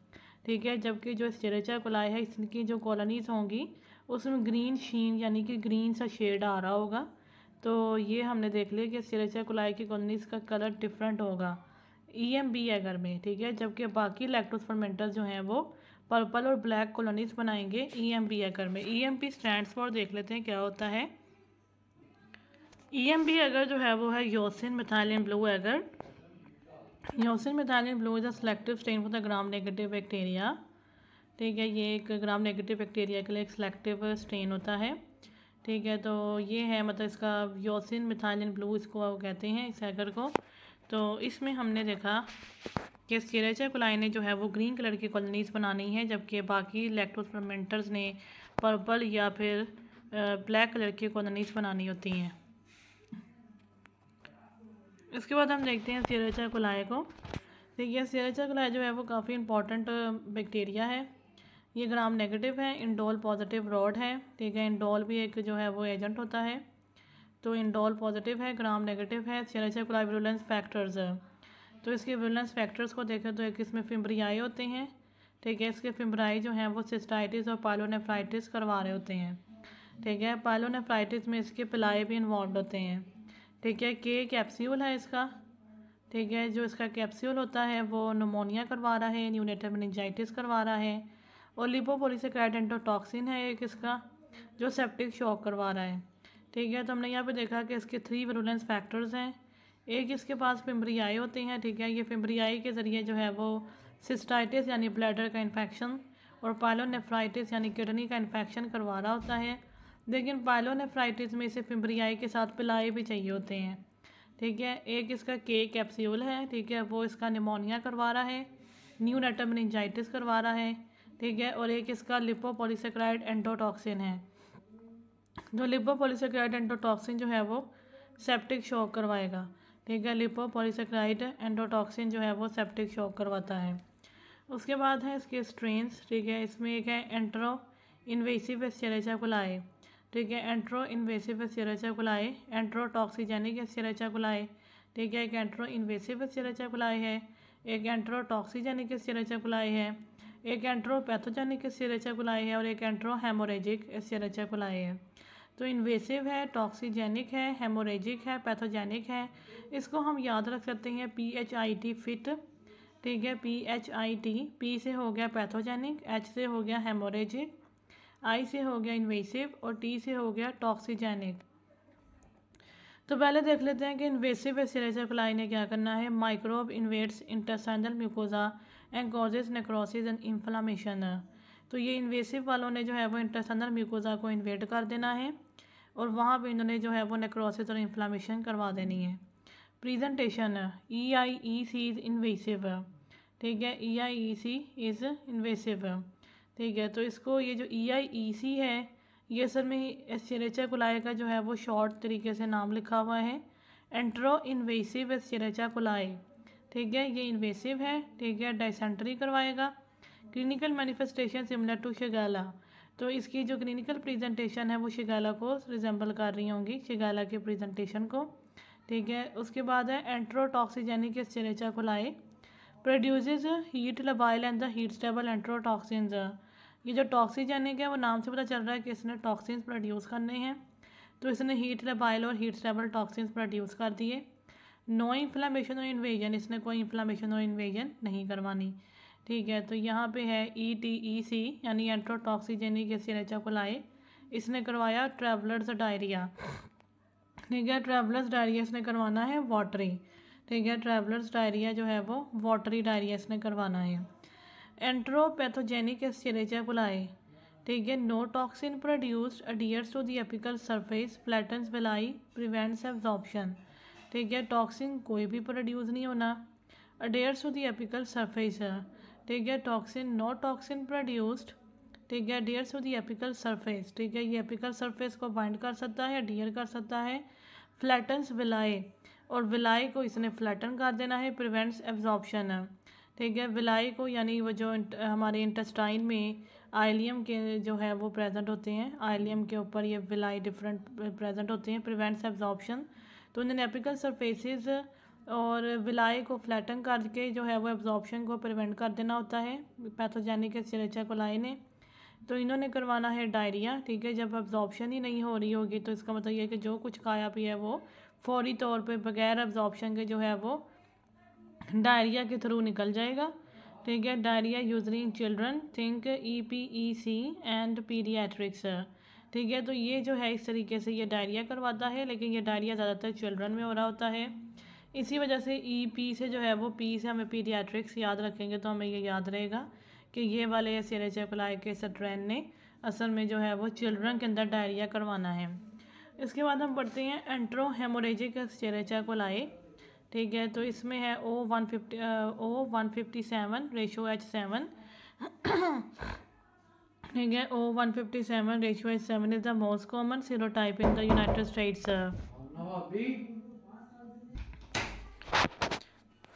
ठीक है। जबकि जो एस्चेरिचिया कोलाई है इसकी जो कॉलोनीज होंगी उसमें ग्रीन शीन यानी कि ग्रीन सा शेड आ रहा होगा। तो ये हमने देख लिया कि एस्चेरिचिया कोलाई की कॉलोनीज का कलर डिफरेंट होगा EMB एगर में, ठीक है। जबकि बाकी लैक्टोज फर्मेंटर्स जो हैं वो पर्पल और ब्लैक कॉलोनीज बनाएंगे EMB एगर में। EMB स्टैंड्स फॉर देख लेते हैं क्या होता है। EMB एगर जो है वो है eosin methylene blue agar. Eosin methylene blue is a selective stain for the Gram negative bacteria, ठीक है। ये एक ग्राम नेगेटिव बैक्टीरिया के लिए एक सेलेक्टिव स्टेन होता है, ठीक है। तो ये है मतलब इसका योसिन मिथाइलिन ब्लू इसको कहते हैं इस एगर को। तो इसमें हमने देखा कि एस्चेरिचिया कोलाई ने जो है वो ग्रीन कलर की कॉलोनीज बनानी है, जबकि बाकी लैक्टोज फर्मेंटर्स ने पर्पल या फिर ब्लैक कलर की कॉलोनीज बनानी होती हैं। इसके बाद हम देखते हैं एस्चेरिचिया कोलाई को। देखिए एस्चेरिचिया कोलाई जो है वो काफ़ी इंपॉर्टेंट बैक्टीरिया है। ये ग्राम नेगेटिव है, इंडोल पॉजिटिव रॉड है, ठीक है। इंडोल भी एक जो है वो एजेंट होता है, तो इंडोल पॉजिटिव है, ग्राम नेगेटिव है। एस्चेरिचिया कोलाई विरुलेंस फैक्टर्स है, तो इसके विरुलेंस फैक्टर्स को देखें तो एक इसमें फिम्ब्रियाई होते हैं, ठीक है। इसके फिम्ब्राई जो हैं वो सिस्टाइटिस और पाइलोनेफ्राइटिस करवा रहे होते हैं, ठीक है। पाइलोनेफ्राइटिस में इसके पिलाई भी इन्वॉल्व होते हैं, ठीक है। के कैप्सूल है इसका, ठीक है। जो इसका कैप्सूल होता है वो निमोनिया करवा रहा है, न्यूनेटल मेनिंजाइटिस करवा रहा है। और लिपोपॉलीसेकेराइड एंटोटॉक्सिन है एक इसका जो सेप्टिक शॉक करवा रहा है, ठीक है। तो हमने यहाँ पे देखा कि इसके 3 विरुलेंस फैक्टर्स हैं। एक इसके पास फिम्ब्रियाई होते हैं, ठीक है। ये फिम्ब्रियाई के ज़रिए जो है वो सिस्टाइटिस यानी ब्लैडर का इन्फेक्शन और पाइलोनेफ्राइटिस यानी किडनी का इन्फेक्शन करवा रहा होता है। लेकिन पाइलोनेफ्राइटिस में इसे फिम्ब्रियाई के साथ पिलाई भी चाहिए होते हैं, ठीक है। एक इसका के कैप्सूल है, ठीक है, वो इसका निमोनिया करवा रहा है, न्यूनेटल मेनिंजाइटिस करवा रहा है, ठीक है। और एक इसका लिपोपॉलीसेकेराइड एंटोटॉक्सिन है, जो लिपोपॉलीसेकेराइड एंटोटॉक्सिन जो है वो सेप्टिक शॉक करवाएगा, ठीक है। लिपोपॉलीसेकेराइड एंटोटॉक्सिन जो है वो सेप्टिक शॉक करवाता है। उसके बाद है इसके स्ट्रेन्स, ठीक है। इसमें एक है एंट्रो इन्वेसिव एस्चेरिचिया कोलाई, ठीक है। Entero invasive Escherichia coli, enterotoxigenic Escherichia coli, ठीक है। एक एंट्रो इन्वेसिव एस्चेरिचिया कोलाई है, एक एंट्रोटॉक्सिजेनिक एस्चेरिचिया कोलाई है, एक एंट्रोपैथोजेनिक एस्चेरिचिया कोलाई है और एक एंट्रो हेमोरेजिक एस्चेरिचिया कोलाई है। तो इन्वेसिव है, टॉक्सिजेनिक है, हेमोरेजिक है, पैथोजेनिक है। इसको हम याद रख सकते हैं PHIT फिट, ठीक है। PHIT, P से हो गया पैथोजेनिक, H से हो गया हेमोरेजिक, I से हो गया इन्वेसिव और T से हो गया टॉक्सिजेनिक। तो पहले देख लेते हैं कि इन्वेसिव एस्चेरिचिया कोलाई ने क्या करना है। Microbe invades intestinal mucosa and causes necrosis and inflammation. तो ये इन्वेसिव वालों ने जो है वो इंटेस्टाइनल म्यूकोजा को इन्वेड कर देना है और वहाँ पे इन्होंने जो है वो नेक्रोसिस और इन्फ्लामेशन करवा देनी है। प्रेजेंटेशन EIEC इज़ इन्वेसिव, ठीक है। EIEC इज़ इन्वेसिव, ठीक है। तो इसको ये जो EIEC है ये असल में एस्चेरिचिया कोलाई का जो है वो शॉर्ट तरीके से नाम लिखा हुआ है, एंट्रो इन्वेसिव एस्चेरिचिया कोलाई, ठीक है। ये इन्वेसिव है, ठीक है, डायसेंट्री करवाएगा। Clinical manifestation similar to Shigella, तो इसकी जो क्लिनिकल प्रेजेंटेशन है वो शिगेला को रिजेंबल कर रही होंगी, शिगेला के प्रेजेंटेशन को, ठीक है। उसके बाद है enterotoxigenic Escherichia coli produces heat labile and the heat stable enterotoxins. ये जो टॉक्सिजेनिक है वो नाम से पता चल रहा है कि इसने टॉक्सिन्स प्रोड्यूस करने हैं, तो इसने हीट लबाइल और हीट स्टेबल टॉक्सिन्स प्रोड्यूस कर दिए। नो इन्फ्लामेशन और इन्वेजन, इसने कोई इन्फ्लामेशन और इन्वेजन नहीं करवानी, ठीक है। तो यहाँ पे है ETEC यानी एंट्रोटॉक्सिजेनिक एस्चेरिचिया कोलाई, इसने करवाया ट्रैवलर्स डायरिया, ठीक है। ट्रैवलर्स डायरिया इसने करवाना है वाटरी, ठीक है। ट्रैवलर्स डायरिया जो है वो वाटरी डायरिया इसने करवाना है। एंट्रोपैथोजेनिक एस्चेरिचिया कोलाई, ठीक है। No toxin produced adheres to the apical surface, flattens villi, prevents absorption, ठीक है। टॉक्सिन कोई भी प्रोड्यूस नहीं होना। Adheres to the apical surface, ठीक है। टॉक्सिन नो टॉक्सिन प्रोड्यूस्ड, ठीक है। Adheres to the apical surface, ठीक है। ये एपिकल सरफेस को बाइंड कर सकता है, अडेयर कर सकता है। फ्लैटन्स विलाए, और विलाए को इसने फ्लैटन कर देना है। प्रिवेंट्स एब्जॉर्प्शन, ठीक है। विलाए को यानी वो जो हमारे इंटेस्टाइन में आइलियम के जो है वो प्रेजेंट होते हैं, आइलियम के ऊपर ये विलाई डिफरेंट प्रेजेंट होते हैं। प्रिवेंट्स एब्जॉर्प्शन, तो इन एपिकल सरफेसेस और विलाए को फ्लैटन करके जो है वो एब्जॉर्प्शन को प्रिवेंट कर देना होता है पैथोजेनिक एस्चेरिचिया कोलाई ने। तो इन्होंने करवाना है डायरिया, ठीक है। जब एब्जॉर्प्शन ही नहीं हो रही होगी तो इसका मतलब ये है कि जो कुछ खाया पिया है वो फौरी तौर पे बगैर एब्जॉर्प्शन के जो है वो डायरिया के थ्रू निकल जाएगा, ठीक है। Diarrhoea usually in children, think EPEC and paediatrics, ठीक है। तो ये जो है इस तरीके से ये डायरिया करवाता है, लेकिन ये डायरिया ज़्यादातर चिल्ड्रन में हो रहा होता है। इसी वजह से EP से जो है वो P से हमें पीडियाट्रिक्स याद रखेंगे तो हमें ये याद रहेगा कि ये वाले एस्चेरिचिया कोलाई के स्ट्रेन ने असल में जो है वो चिल्ड्रन के अंदर डायरिया करवाना है। इसके बाद हम पढ़ते हैं एंट्रो हेमोरेजिक एस्चेरिचिया कोलाई, ठीक है। तो इसमें है O157 रेशो H7, ठीक है। O157 ratio H7 is the most common serotype in the United states.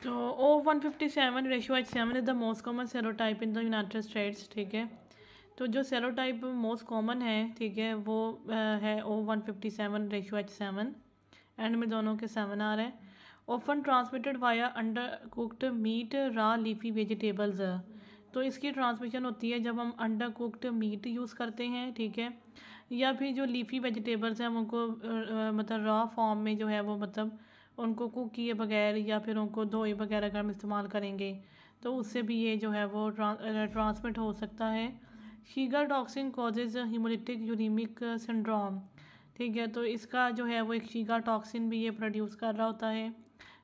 तो O157 ratio H7 is the most common serotype in the United states, ठीक है। तो जो सेरोटाइप मोस्ट कॉमन है, ठीक है, वो है O157 रेशो H7, एंड में दोनों के 7 आ रहे हैं। Often transmitted via under cooked meat raw leafy vegetables, तो इसकी ट्रांसमिशन होती है जब हम अंडर कुकड मीट यूज़ करते हैं, ठीक है, या फिर जो लीफी वेजिटेबल्स हैं उनको मतलब रॉ फॉर्म में जो है वो मतलब उनको कुक किए बगैर या फिर उनको धोए बगैर अगर हम इस्तेमाल करेंगे तो उससे भी ये जो है वो ट्रांसमिट हो सकता है। Shiga toxin causes haemolytic uraemic syndrome, ठीक है। तो इसका जो है वो एक शीगा टॉक्सिन भी ये प्रोड्यूस कर रहा होता है,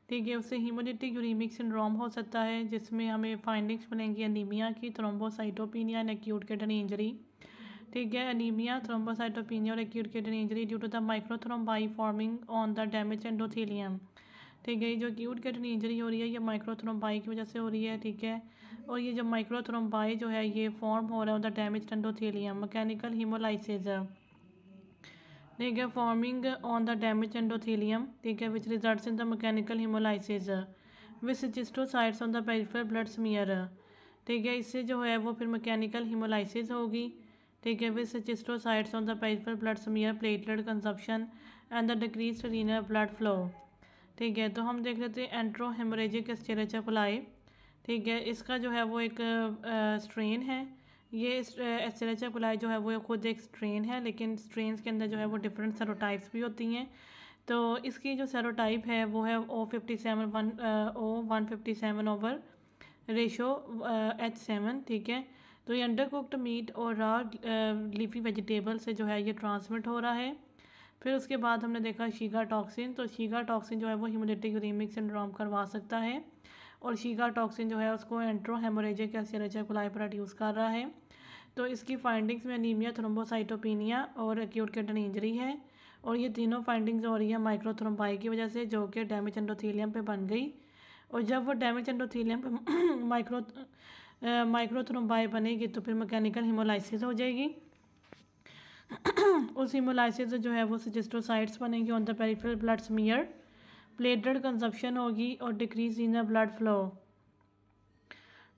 ठीक है। उससे हीमोलिटिक यूरीमिक सिंड्रोम हो सकता है जिसमें हमें फाइंडिंग्स मिलेंगी अनीमिया की, thrombocytopenia and acute kidney injury, ठीक है। अनीमिया, थ्रोम्बोसाइटोपिनिया और acute kidney injury due to the microthrombi forming on the damage endothelium, ठीक है। जो एक्यूट किडनी इंजरी हो रही है ये माइक्रोथ्रोम्बाई की वजह से हो रही है, ठीक है। और ये जो माइक्रोथ्रोम्बाई जो है ये फॉर्म हो रहा है the damage endothelium, mechanical haemolysis, ठीक है, forming on the damage endothelium, ठीक है, which results in the mechanical haemolysis with schistocytes on the peripheral blood smear, ठीक है। इससे जो है वो फिर मैकेनिकल हीमोलाइसिस होगी, ठीक है, with schistocytes on the peripheral blood smear, platelet consumption and the decrease renal blood flow, ठीक है। तो हम देख लेते हैं एंट्रो हेमोरेजिक एस्चेरिचिया कोलाई, ठीक है। इसका जो है वो एक स्ट्रेन है, ये एस्चेरिचिया कोलाई जो है वो खुद एक स्ट्रेन है, लेकिन स्ट्रेन्स के अंदर जो है वो डिफरेंट सेरोटाइप्स भी होती हैं। तो इसकी जो सेरोटाइप है वो है O157 ओवर रेशो H7, ठीक है। तो ये अंडर कुकड मीट और रॉ लीफी वेजिटेबल से जो है ये ट्रांसमिट हो रहा है। फिर उसके बाद हमने देखा शीगा टॉक्सिन, तो शीगा टॉक्सिन जो है वो हीमोलिटिक यूरीमिक सिंड्रोम करवा सकता है, और शीगा टॉक्सिन जो है उसको एंट्रो हेमोरेजिक एस्चेरिचिया कोलाई प्रोड्यूस कर रहा है। तो इसकी फाइंडिंग्स में अनीमिया, थ्रोम्बोसाइटोपिनिया और एक्यूट किडनी इंजरी है, और ये तीनों फाइंडिंग्स हो रही है माइक्रोथ्रोम्बाई की वजह से जो कि डैमेज एंडोथेलियम पे बन गई, और जब वो डैमेज एंडोथेलियम पे माइक्रोथ्रोम्बाई बनेगी तो फिर मैकेनिकल हीमोलाइसिस हो जाएगी। उस हीमोलाइसिस से जो है वो सिस्टोसाइट्स बनेंगे on the peripheral blood smear, platelet consumption होगी और decrease in the blood flow.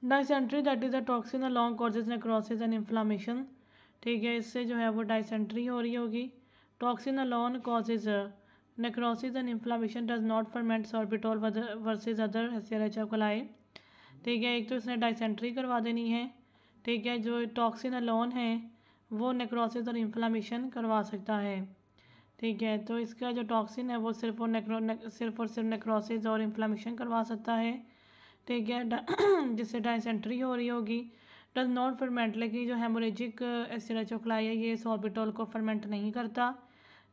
Dysentery that is a toxin along causes necrosis and inflammation, ठीक है। इससे जो है वो डाइसेंट्री हो रही होगी। Toxin along causes necrosis and inflammation does not ferment sorbitol versus other Escherichia coli, ठीक है। एक तो इसने डाइसेंट्री करवा देनी है, ठीक है। जो टॉक्सिन अलोन है वो नेक्रोसिस और इन्फ्लामेशन करवा सकता है, ठीक है। तो इसका जो टॉक्सिन है वो सिर्फ और सिर्फ नेक्रोसिस और इन्फ्लामेशन करवा सकता है, ठीक है, जिससे डाइसेंट्री हो रही होगी। डज नॉट फर्मेंट, लेकिन जो हेमोरेजिक एस्चेरिचिया कोलाई है ये सॉर्बिटोल को फर्मेंट नहीं करता,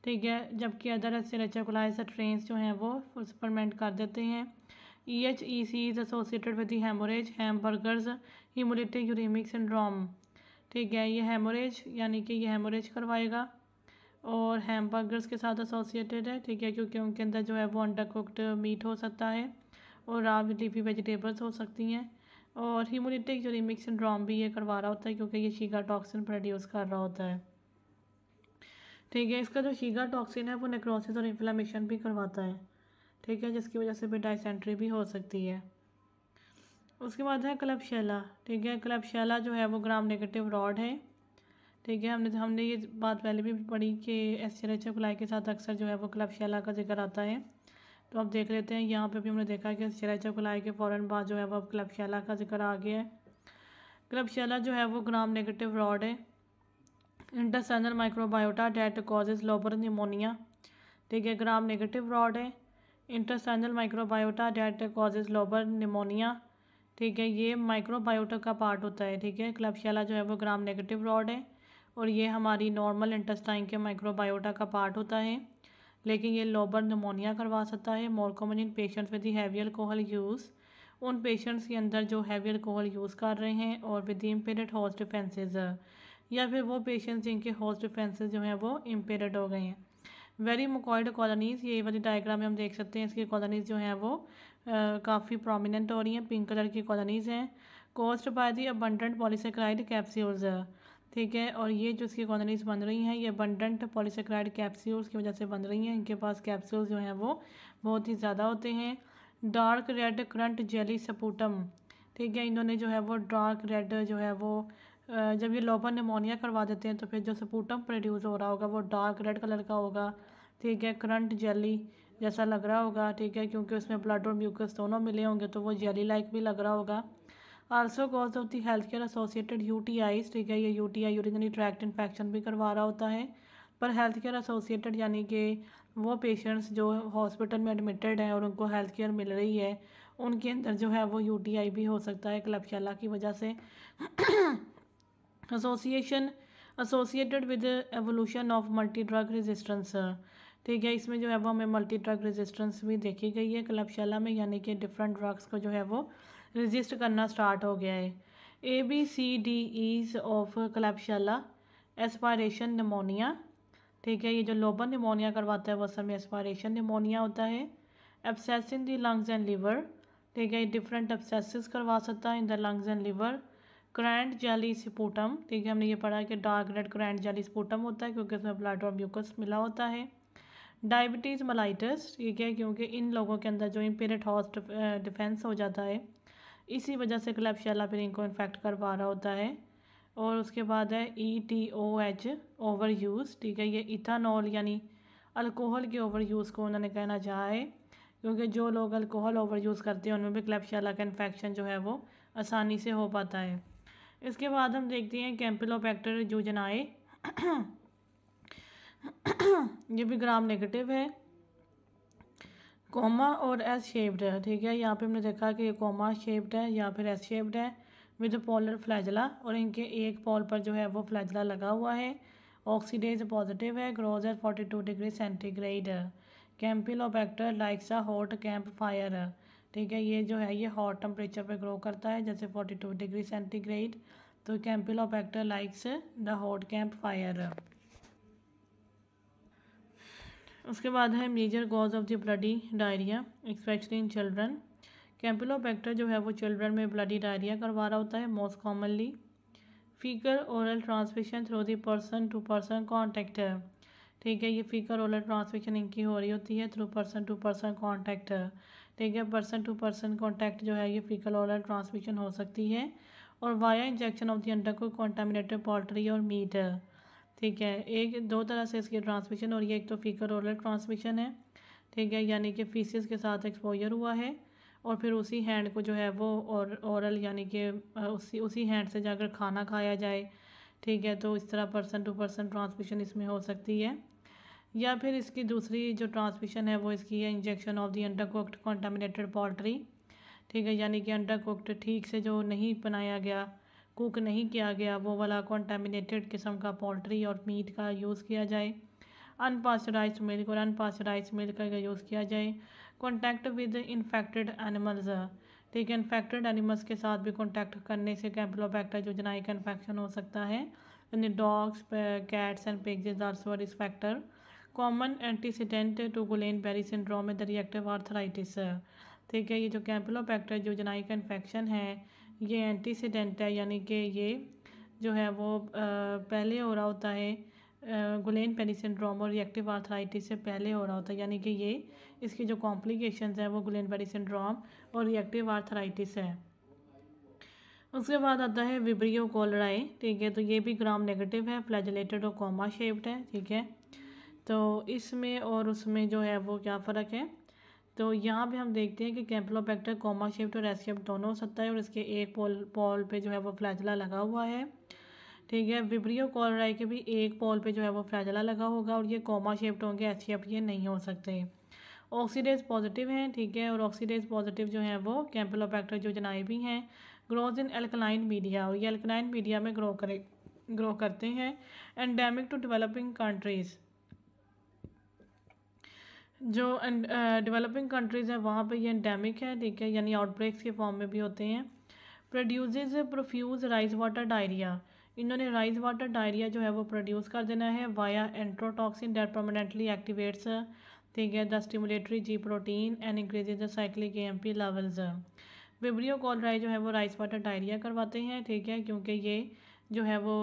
ठीक है, जबकि अदर एस्चेरिचिया कोलाई स्ट्रेन्स जो हैं वो फर्मेंट कर देते हैं। EHEC is associated with the haemorrhage, hamburgers, haemolytic uraemic syndrome, ठीक है। ये हेमोरेज यानी कि ये हेमोरेज करवाएगा, और हैमबर्गर्स के साथ एसोसिएटेड है, ठीक है, क्योंकि उनके अंदर जो है वो अंडर कुक्ड मीट हो सकता है और रॉ लीफी वेजिटेबल्स हो सकती हैं। और हीमोलिटिक जो रीमिक सिंड्रोम भी ये करवा रहा होता है क्योंकि ये शीगा टॉक्सिन प्रोड्यूस कर रहा होता है, ठीक है। इसका जो शीगा टॉक्सिन है वो नेक्रोसिस और इन्फ्लेमेशन भी करवाता है, ठीक है, जिसकी वजह से भी डायसेंट्री भी हो सकती है। उसके बाद है क्लबशेला, ठीक है। क्लबशेला जो है वो ग्राम नेगेटिव रॉड है, ठीक है। हमने ये बात पहले भी पढ़ी कि एस्चेरेचर कुलाई के साथ अक्सर जो है वो क्लबशेला का जिक्र आता है। तो अब देख लेते हैं, यहाँ पे भी हमने देखा कि एस्चेरेचर कुलाई के फ़ौरन बाद जो है वो अब क्लबशेला का जिक्र आ गया है। क्लबशेला जो है वो ग्राम नेगेटिव रॉड है, intestinal microbiota that causes lobar pneumonia, ठीक है। ग्राम नेगेटिव रॉड है, intestinal microbiota that causes lobar pneumonia, ठीक है। ये माइक्रोबायोटा का पार्ट होता है, ठीक है। क्लबशेला जो है वो ग्राम नेगेटिव रॉड है और ये हमारी नॉर्मल इंटेस्टाइन के माइक्रोबायोटा का पार्ट होता है, लेकिन ये लोबर निमोनिया करवा सकता है। More common in patients with heavy alcohol use, उन पेशेंट्स के अंदर जो हैवी अल्कोहल यूज़ कर रहे हैं और विद इम्पेयर्ड होस्ट डिफेंसेस, या फिर वो पेशेंट्स जिनके होस्ट डिफेंसेस जो हैं वो इम्पेयर्ड हो गए हैं। वेरी मुकॉइड कॉलोनीज़, ये वाली डायग्राम में हम देख सकते हैं, इसकी कॉलोनीज़ जो हैं वो काफ़ी प्रोमिनेंट हो रही हैं, पिंक कलर की कॉलोनीज़ हैं। Caused by the abundant polysaccharide capsules, ठीक है। और ये जो इसकी कॉलोनीज़ बन रही हैं ये अबंडेंट पॉलीसेक्राइड कैप्सूल्स की वजह से बन रही हैं। इनके पास कैप्सूल्स जो हैं वो बहुत ही ज़्यादा होते हैं। डार्क रेड करंट जेली सपूटम, ठीक है। इन्होंने जो है वो डार्क रेड जो है वो जब ये लोबर निमोनिया करवा देते हैं तो फिर जो सपूटम प्रोड्यूस हो रहा होगा वो डार्क रेड कलर का होगा, ठीक है। करंट जेली जैसा लग रहा होगा, ठीक है, क्योंकि उसमें ब्लड और म्यूकस दोनों मिले होंगे तो वो जेली लाइक भी लग रहा होगा। Also cause of the health care associated UTIs, ठीक है। ये यूटीआई यूरिनरी ट्रैक्ट इन्फेक्शन भी करवा रहा होता है, पर हेल्थ केयर एसोसिएटेड यानी कि वो पेशेंट्स जो हॉस्पिटल में एडमिटेड हैं और उनको हेल्थ केयर मिल रही है उनके अंदर जो है वो यूटीआई भी हो सकता है क्लबशेला की वजह से। Associated with evolution of multi drug resistance, ठीक है। इसमें जो है वो हमें मल्टी ड्रग रेजिस्टेंस भी देखी गई है क्लबशेला में, यानी कि डिफरेंट ड्रग्स को जो है वो रेजिस्ट करना स्टार्ट हो गया है। ABCDEs ऑफ क्लबशेला, एस्पायरेशन निमोनिया, ठीक है। ये जो लोबर निमोनिया करवाता है वो असल में एस्पायरेशन निमोनिया होता है। Abscess in the lungs and liver, ठीक है, डिफरेंट एब्सेसिस करवा सकता है in the lungs and liver. Currant jelly sputum, ठीक है, हमने ये पढ़ा कि dark red currant jelly sputum होता है क्योंकि उसमें ब्लड और म्यूकस मिला होता है। डायबिटीज़ मेलाइटस, ठीक है, क्योंकि इन लोगों के अंदर जो इम्पेयर्ड होस्ट डिफेंस हो जाता है इसी वजह से क्लबशेला फिर इनको इन्फेक्ट करवा रहा होता है। और उसके बाद है ETOH ओवर यूज़, ठीक है। ये इथानॉल यानी अल्कोहल के ओवर यूज़ को उन्होंने कहना चाहा है, क्योंकि जो लोग अल्कोहल ओवर यूज़ करते हैं उनमें भी क्लबशेला का इन्फेक्शन जो है वो आसानी से हो पाता है। इसके बाद हम देखते हैं कैम्पिलोबैक्टर जूजनाए ये भी ग्राम नेगेटिव है, कोमा और एस शेप्ड है, ठीक है। यहाँ पे हमने देखा कि ये कोमा शेप्ड है या फिर एस शेप्ड है विद पोलर फ्लैजला, और इनके एक पोल पर जो है वो फ्लैजला लगा हुआ है। ऑक्सीडेज पॉजिटिव है, grows at 42 degree centigrade. Campylobacter likes a hot camp fire, ठीक है। ये जो है ये हॉट टेम्परेचर पे ग्रो करता है जैसे 42 डिग्री सेंटीग्रेड, तो Campylobacter likes the hot camp fire. उसके बाद है major cause of the bloody diarrhoea specially in children. Campylobacter जो है वो चिल्ड्रन में ब्लडी डायरिया करवा रहा होता है most commonly. Faecal oral transmission through the person to person contact, ठीक है। ये फीकर ओरल ट्रांसमिशन इनकी हो रही होती है through person to person contact, ठीक है। पर्सन टू पर्सन कॉन्टैक्ट जो है ये फीकर ओरल ट्रांसमिशन हो सकती है, और via injection of the under को कॉन्टामिनेटेड पोल्ट्री और मीट, ठीक है। एक दो तरह से इसकी ट्रांसमिशन हो रही है, एक तो फीकर ओरल ट्रांसमिशन है, ठीक है, यानी कि फीसिस के साथ एक्सपोजर हुआ है और फिर उसी हैंड को जो है वो और ओरल यानी कि उसी हैंड से जाकर खाना खाया जाए, ठीक है। तो इस तरह पर्सन टू पर्सन ट्रांसमिशन इसमें हो सकती है। या फिर इसकी दूसरी जो ट्रांसमिशन है वो इसकी है injection of the under cooked contaminated poultry, ठीक है, यानी कि अंडर कुक्ड ठीक से जो नहीं बनाया गया, कुक नहीं किया गया, वो वाला कॉन्टामिनेटेड किस्म का पोल्ट्री और मीट का यूज़ किया जाए। अनपास्चराइज्ड मिल्क और अनपास्चराइज्ड मिल्क का यूज़ किया जाए। कॉन्टैक्ट विद इन्फेक्टेड एनिमल्स, ठीक है, इन्फेक्टेड एनिमल्स के साथ भी कॉन्टैक्ट करने से कैम्पिलोबैक्टर जूजनाई का इन्फेक्शन हो सकता है। यानी dogs, cats and pigs is also a risk factor. Common antecedent to Guillain Barre syndrome में द रिएक्टिव आर्थराइटिस। ठीक है, ये जो कैम्पलोबैक्टर यूजेनाई का इन्फेक्शन है ये एंटीसीडेंट है, यानी कि ये जो है वो पहले हो रहा होता है गुलेन बेरी सिंड्रोम और रिएक्टिव आर्थराइटिस से पहले हो रहा होता है, यानी कि ये इसकी जो कॉम्प्लिकेशंस हैं वो गुलेन बेरी सिंड्रोम और रिएक्टिव आर्थराइटिस है। उसके बाद आता है विब्रियो कोलराई। ठीक है, तो ये भी ग्राम नेगेटिव है, फ्लैजेलेटेड और कॉमा शेप्ड है। ठीक है, तो इसमें और उसमें जो है वो क्या फ़र्क है, तो यहाँ पे हम देखते हैं कि कैम्पलोबैक्टर कॉमा शेप्ड और एस शेप्ड दोनों हो सकता है और इसके एक पोल पे जो है वो फ्लैजला लगा हुआ है। ठीक है, विब्रियो कोलराई के भी एक पोल पे जो है वो फ्लैजला लगा होगा और ये कॉमा शेप्ड होंगे, एस शेप्ड ये नहीं हो सकते। ऑक्सीडेज पॉजिटिव हैं। ठीक है, और ऑक्सीडेज पॉजिटिव जो हैं वो कैम्पलोबैक्टर यूजेनाई भी हैं। ग्रोज इन एल्कलाइन मीडिया, और ये एल्कलाइन मीडिया में ग्रो करते हैं। एंडेमिक टू डेवलपिंग कंट्रीज़, जो डेवलपिंग कंट्रीज़ हैं वहाँ पे ये एंडेमिक है। ठीक है, यानी आउटब्रेक्स के फॉर्म में भी होते हैं। Produces profuse rice water diarrhoea, इन्होंने राइस वाटर डायरिया जो है वो प्रोड्यूस कर देना है via enterotoxin that permanently activates, ठीक है, the stimulatory G protein and increases the cyclic AMP levels. Vibrio cholerae जो है वो राइस वाटर डायरिया करवाते हैं। ठीक है, क्योंकि ये जो है वो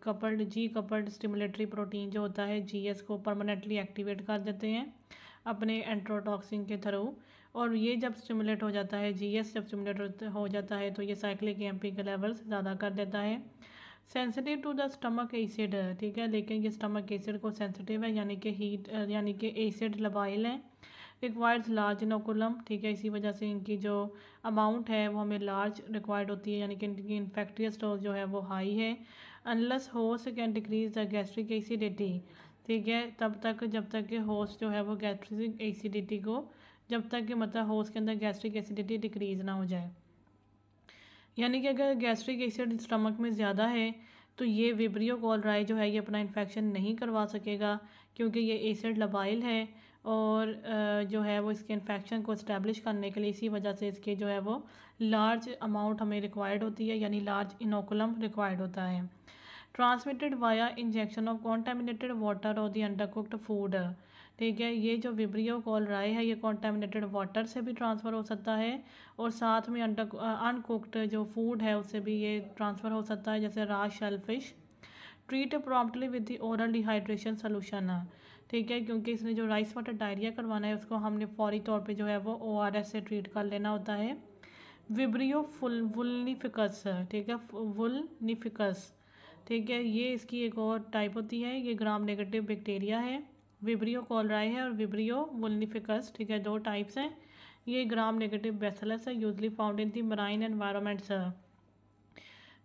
कपल्ड स्टिमुलेटरी प्रोटीन जो होता है जीएस को परमानेंटली एक्टिवेट कर देते हैं अपने एंट्रोटॉक्सिन के थ्रू, और ये जब स्टिमुलेट हो जाता है, जीएस जब स्टिमुलेट हो जाता है तो ये साइक्लिक एएमपी के लेवल्स ज़्यादा कर देता है। Sensitive to the stomach acid, ठीक है, लेकिन ये स्टमक एसिड को सेंसिटिव है, यानी कि हीट यानी कि एसिड लबाइल है। रिक्वायर्स लार्ज इनोकुलम, ठीक है, इसी वजह से इनकी जो अमाउंट है वो हमें लार्ज रिक्वायर्ड होती है, यानी कि इनकी इन्फेक्टियस डोज जो है वो हाई है। Unless host can decrease the gastric acidity, ठीक है, तब तक जब तक कि होस्ट जो है वो गैस्ट्रिक एसिडिटी को, जब तक कि मतलब होस्ट के अंदर गैस्ट्रिक एसिडिटी डिक्रीज़ ना हो जाए। यानी कि अगर गैस्ट्रिक एसिड स्टमक में ज़्यादा है तो ये विब्रियो कोलराई जो है ये अपना इन्फेक्शन नहीं करवा सकेगा, क्योंकि ये एसिड लबाइल है और जो है वो इसके इन्फेक्शन को इस्टेब्लिश करने के लिए इसी वजह से इसके जो है वो लार्ज अमाउंट हमें रिक्वायर्ड होती है, यानी लार्ज इनोकुलम रिक्वायर्ड होता है। Transmitted via injection of contaminated water और दी अंडरकुक्ड फूड, ठीक है, ये जो विब्रियो कोलराई है ये कॉन्टामिनेटेड वाटर से भी ट्रांसफ़र हो सकता है और साथ में अनकुक्ड जो फूड है उससे भी ये ट्रांसफ़र हो सकता है, जैसे raw shellfish. Treat promptly with the oral dehydration solution, ठीक है, क्योंकि इसने जो राइस वाटर डायरिया करवाना है उसको हमने फौरी तौर पे जो है वो ORS से ट्रीट कर लेना होता है। विब्रियो वुल्निफिकस, ठीक है, वुल्निफिकस, ठीक है, ये इसकी एक और टाइप होती है, ये ग्राम नेगेटिव बैक्टीरिया है। विब्रियो कोलराई है और विब्रियो वुल्निफिकस, ठीक है, दो टाइप्स हैं। ये ग्राम नेगेटिव बैसिलस है, usually found in the marine environments,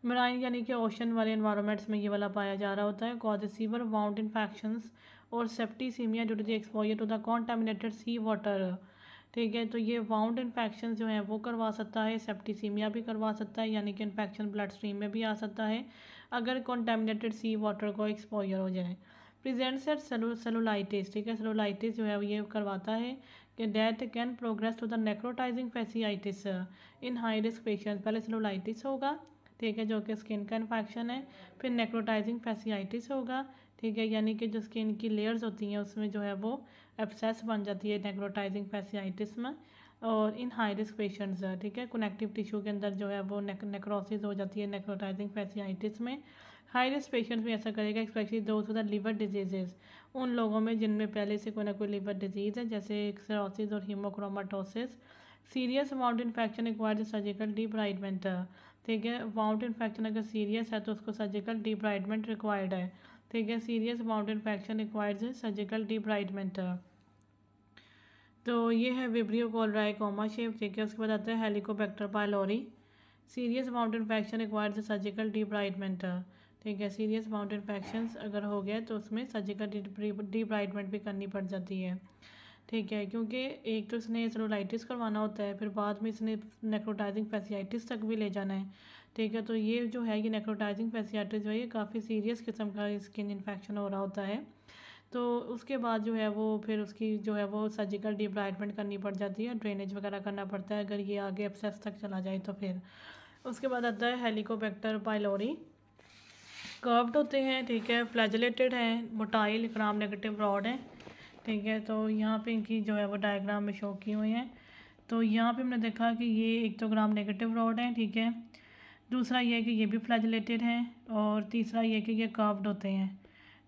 marine यानी कि ओशन वाले एनवायरनमेंट्स में ये वाला पाया जा रहा होता है। कॉज सीवर वाउंड इन्फेक्शंस और septicaemia due to the exposure to the contaminated sea water, ठीक है, तो ये वाउंड इन्फेक्शन जो हैं वो करवा सकता है, सेप्टिसीमिया भी करवा सकता है, यानी कि इन्फेक्शन ब्लड स्ट्रीम में भी आ सकता है अगर कॉन्टामिनेटेड सी वाटर को एक्सपोजर हो जाए। प्रेजेंट्स एट सेलुलाइटिस, ठीक है, सेलुलाइटिस जो है ये करवाता है कि that can progress to the necrotizing fasciitis in high risk patients. पहले सेलुलाइटिस होगा, ठीक है, जो कि स्किन का इन्फेक्शन है, फिर नेक्रोटाइजिंग फैसियाइटिस होगा, ठीक है, यानी कि जो स्किन की लेयर्स होती हैं उसमें जो है वो एब्सेस बन जाती है नेक्रोटाइजिंग फैसियाइटिस में, और इन हाई रिस्क पेशेंट्स, ठीक है, कनेक्टिव टिश्यू के अंदर जो है वो नेक्रोसिस हो जाती है नेक्रोटाइजिंग फैसियाइटिस में। हाई रिस्क पेशेंट्स में ऐसा करेगा, specially those with liver diseases, उन लोगों में जिनमें पहले से कोई ना कोई लिवर डिजीज़ है, जैसे सिरोसिस और haemochromatosis. Serious wound infection required surgical debridement, ठीक है, वाउंड इन्फेक्शन अगर सीरियस है तो उसको सर्जिकल डिब्राइडमेंट रिक्वायर्ड है, ठीक है, serious wound infection required surgical debridement. तो ये है विब्रियो कोलराई कॉमा शेप, ठीक है। उसके बाद आता है Helicobacter pylori, serious wound infection required surgical debridement, ठीक है, सीरियस वाउंड इन्फेक्शन अगर हो गया तो उसमें सर्जिकल डिब्राइडमेंट भी करनी पड़ जाती है, ठीक है, क्योंकि एक तो इसने सेलुलाइटिस करवाना होता है, फिर बाद में इसने नेक्रोटाइजिंग फैसियाइटिस तक भी ले जाना है, ठीक है, तो ये जो है ये नेक्रोटाइजिंग फैसियाइटिस जो है ये काफ़ी सीरियस किस्म का स्किन इन्फेक्शन हो रहा होता है, तो उसके बाद जो है वो फिर उसकी जो है वो सर्जिकल डिब्राइडमेंट करनी पड़ जाती है, ड्रेनेज वगैरह करना पड़ता है अगर ये आगे एब्सेस तक चला जाए तो। फिर उसके बाद आता है हेलिकोबैक्टर पायलोरी, कर्व्ड होते हैं, ठीक है, फ्लैजेलेटेड हैं, मोटाइल ग्राम नेगेटिव रॉड हैं, ठीक है। तो यहाँ पे इनकी जो है वो डायग्राम में शो की हुई हैं। तो यहाँ पे हमने देखा कि ये एक तो ग्राम नेगेटिव रॉड है, ठीक है, दूसरा ये है कि ये भी फ्लैजेलेटेड हैं, और तीसरा ये कि ये कर्व्ड होते हैं।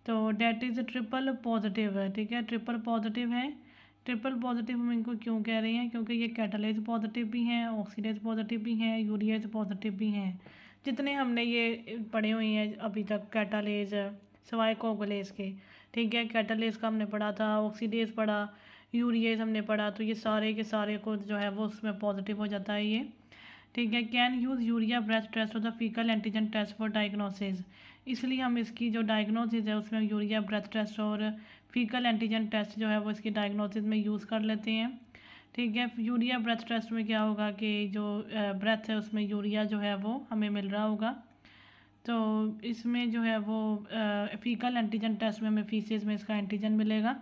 तो डेट इज़ ट्रिपल पॉजिटिव है, ठीक है, ट्रिपल पॉजिटिव है। ट्रिपल पॉजिटिव हम इनको क्यों कह रहे हैं, क्योंकि ये कैटालेज पॉजिटिव भी हैं, ऑक्सीडेज पॉजिटिव भी हैं, यूरिएज पॉजिटिव भी हैं। जितने हमने ये पढ़े हुए हैं अभी तक कैटालेज सिवाय कोगुलेज के, ठीक है, कैटालेज का हमने पढ़ा था, ऑक्सीडेज पढ़ा, यूरिएज हमने पढ़ा, तो ये सारे के सारे को जो है वो उसमें पॉजिटिव हो जाता है ये, ठीक है। Can use urea breath test और the faecal antigen test for diagnosis, इसलिए हम इसकी जो डायग्नोसिस है उसमें यूरिया ब्रेथ टेस्ट और फीकल एंटीजन टेस्ट जो है वो इसकी डायग्नोसिस में यूज़ कर लेते हैं, ठीक है। यूरिया ब्रेथ टेस्ट में क्या होगा कि जो ब्रेथ है उसमें यूरिया जो है वो हमें मिल रहा होगा, तो इसमें जो है वो फीकल एंटीजन टेस्ट में हमें फीसेस में इसका एंटीजन मिलेगा।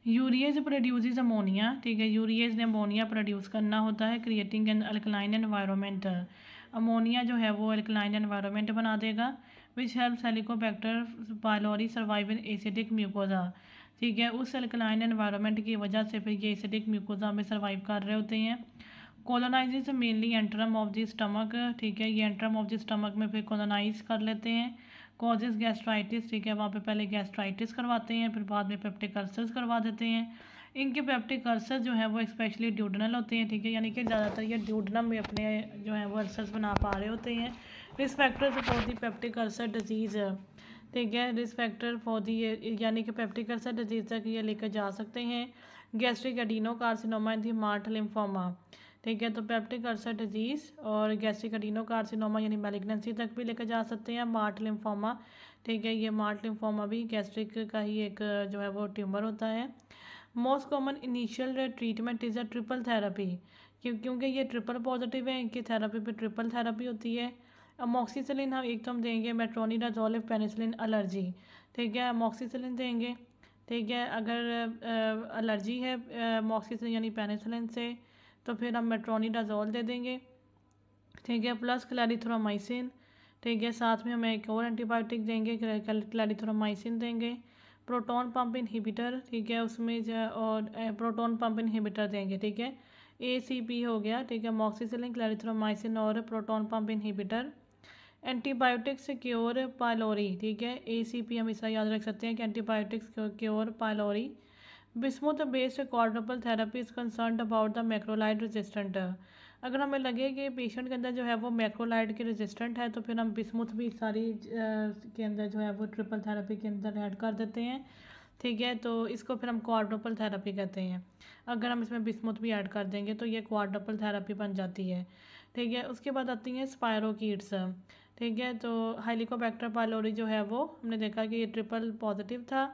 यूरिएज प्रोड्यूसेस अमोनिया, ठीक है, यूरिएज ने अमोनिया प्रोड्यूस करना होता है, creating an alkaline environment, ammonia जो है वो अल्कलाइन एनवायरनमेंट बना देगा, which helps Helicobacter pylori survive in acidic mucosa, ठीक है। उस अल्कलाइन एनवायरनमेंट की वजह से फिर ये एसिडिक म्यूकोजा में सर्वाइव कर रहे होते हैं। Colonizes mainly antrum of the stomach, ठीक है, ये एंट्रम ऑफ द स्टमक में फिर कॉलोनाइज कर लेते हैं। कॉजेज गैस्ट्राइटिस, ठीक है, वहाँ पे पहले गैस्ट्राइटिस करवाते हैं, फिर बाद में पेप्टिक अल्सर्स करवा देते हैं। इनके पेप्टिक अल्सर जो है वो स्पेशली ड्यूडनल होते हैं, ठीक है, यानी कि ज़्यादातर ये ड्यूडनम में अपने जो है वो अल्सर्स बना पा रहे होते हैं। Risk factor for the peptic ulcer disease, ठीक है, रिस्क फैक्टर फॉर दी यानी कि पेप्टिक अल्सर डिजीज़ तक ये लेकर जा सकते हैं। गैस्ट्रिक एडिनोकार्सिनोमा इन दी मार्ट लिम्फोमा, ठीक है, तो पेप्टिक अल्सर डिजीज़ और गैस्ट्रिक एडिनोकार्सिनोमा यानी मैलिग्नेंसी तक भी लेकर जा सकते हैं। मार्ट लिम्फोमा, ठीक है, ये मार्ट लिम्फोमा भी गैस्ट्रिक का ही एक जो है वो ट्यूमर होता है। Most common initial treatment is a triple therapy, क्योंकि ये ट्रिपल पॉजिटिव है, इनकी थेरेपी पे ट्रिपल थेरेपी होती है। अमोक्सिसिलिन हम एक तो हम देंगे मेट्रोनिडाजोल पेनिसिलिन एलर्जी, ठीक है, अमोक्सिसिलिन देंगे, ठीक है। अगर एलर्जी है अमोक्सिसिलिन यानी पेनिसिलिन से तो फिर हम मेट्रोनिडाजोल दे देंगे, ठीक है, प्लस क्लैरिथ्रोमाइसिन, ठीक है, साथ में हम एक और एंटीबायोटिक देंगे, क्लैरिथ्रोमाइसिन देंगे। प्रोटॉन पंप इनहिबिटर, ठीक है, उसमें और प्रोटॉन पंप इनहिबिटर देंगे, ठीक है, ACP हो गया, ठीक है, अमोक्सिसिलिन, क्लैरिथ्रोमाइसिन और proton pump inhibitor. Antibiotics cure pylori, ठीक है, ACP हम इसका याद रख सकते हैं कि antibiotics cure pylori. Bismuth based quadruple therapy is concern about the macrolide resistant, अगर हमें लगे कि पेशेंट के अंदर जो है वो मैक्रोलाइड के रेजिस्टेंट है तो फिर हम बिस्मुथ भी सारी के अंदर जो है वो ट्रिपल थेरेपी के अंदर ऐड कर देते हैं, ठीक है। तो इसको फिर हम क्वाड्रुपल थेरेपी कहते हैं। अगर हम इसमें बिस्मुथ भी ऐड कर देंगे तो ये क्वाड्रुपल थेरेपी बन जाती है, ठीक है। उसके बाद आती हैं स्पायरोकीट्स, ठीक है, तो हेलिकोबैक्टर पायलोरी जो है वो हमने देखा कि ये ट्रिपल पॉजिटिव था,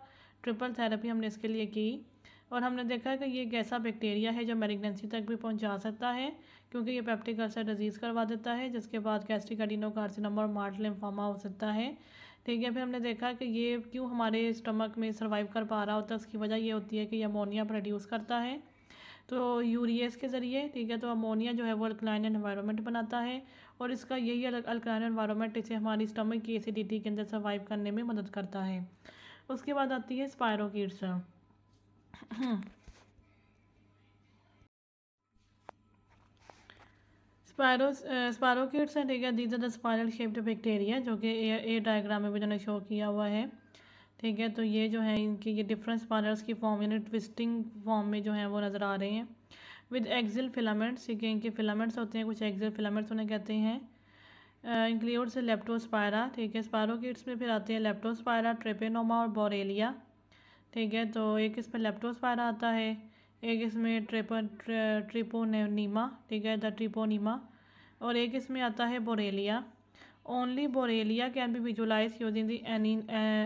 ट्रिपल थेरेपी हमने इसके लिए की, और हमने देखा कि ये एक ऐसा बैक्टीरिया है जो मैलिग्नेंसी तक भी पहुंचा सकता है, क्योंकि ये पेप्टिक अल्सर डिजीज़ करवा देता है, जिसके बाद गैस्ट्रिक एडिनोकार्सिनोमा और मार्ट लिम्फोमा हो सकता है, ठीक है। फिर हमने देखा कि ये क्यों हमारे स्टमक में सर्वाइव कर पा रहा होता है, उसकी वजह ये होती है कि ये अमोनिया प्रोड्यूस करता है, तो यूरिएज के ज़रिए, ठीक है, तो अमोनिया जो है वो अल्कलाइन एनवायरनमेंट बनाता है, और इसका यही अल्कलाइन एनवायरनमेंट इसे हमारी स्टमक की एसिडिटी के अंदर सर्वाइव करने में मदद करता है। उसके बाद आती है स्पायरोकीट्स। स्पायरोकीट्स हैं, ठीक है, these are the spiral shaped bacteria, जो कि ए डायग्राम में भी मैंने शो किया हुआ है, ठीक है। तो ये जो है इनकी ये डिफरेंट स्पाइरल्स की फॉर्म यानी ट्विस्टिंग फॉर्म में जो है वो नज़र आ रहे हैं, विद एक्सिल फिलामेंट्स, ठीक है, इनके फिलामेंट्स होते हैं, कुछ एक्सिल फिलामेंट्स उन्हें कहते हैं। इंक्लूड्स लेप्टोस्पायरा, ठीक है, स्पायरोकीट्स में फिर आते हैं लेप्टोस्पायरा, ट्रेपेनोमा और बोरेलिया, ठीक है। तो एक इसमें लेप्टोस्पायरा आता है, एक इसमें ट्रिपोनीमा, ठीक है, द ट्रिपोनीमा, और एक इसमें आता है Borrelia. Only Borrelia can be visualize using the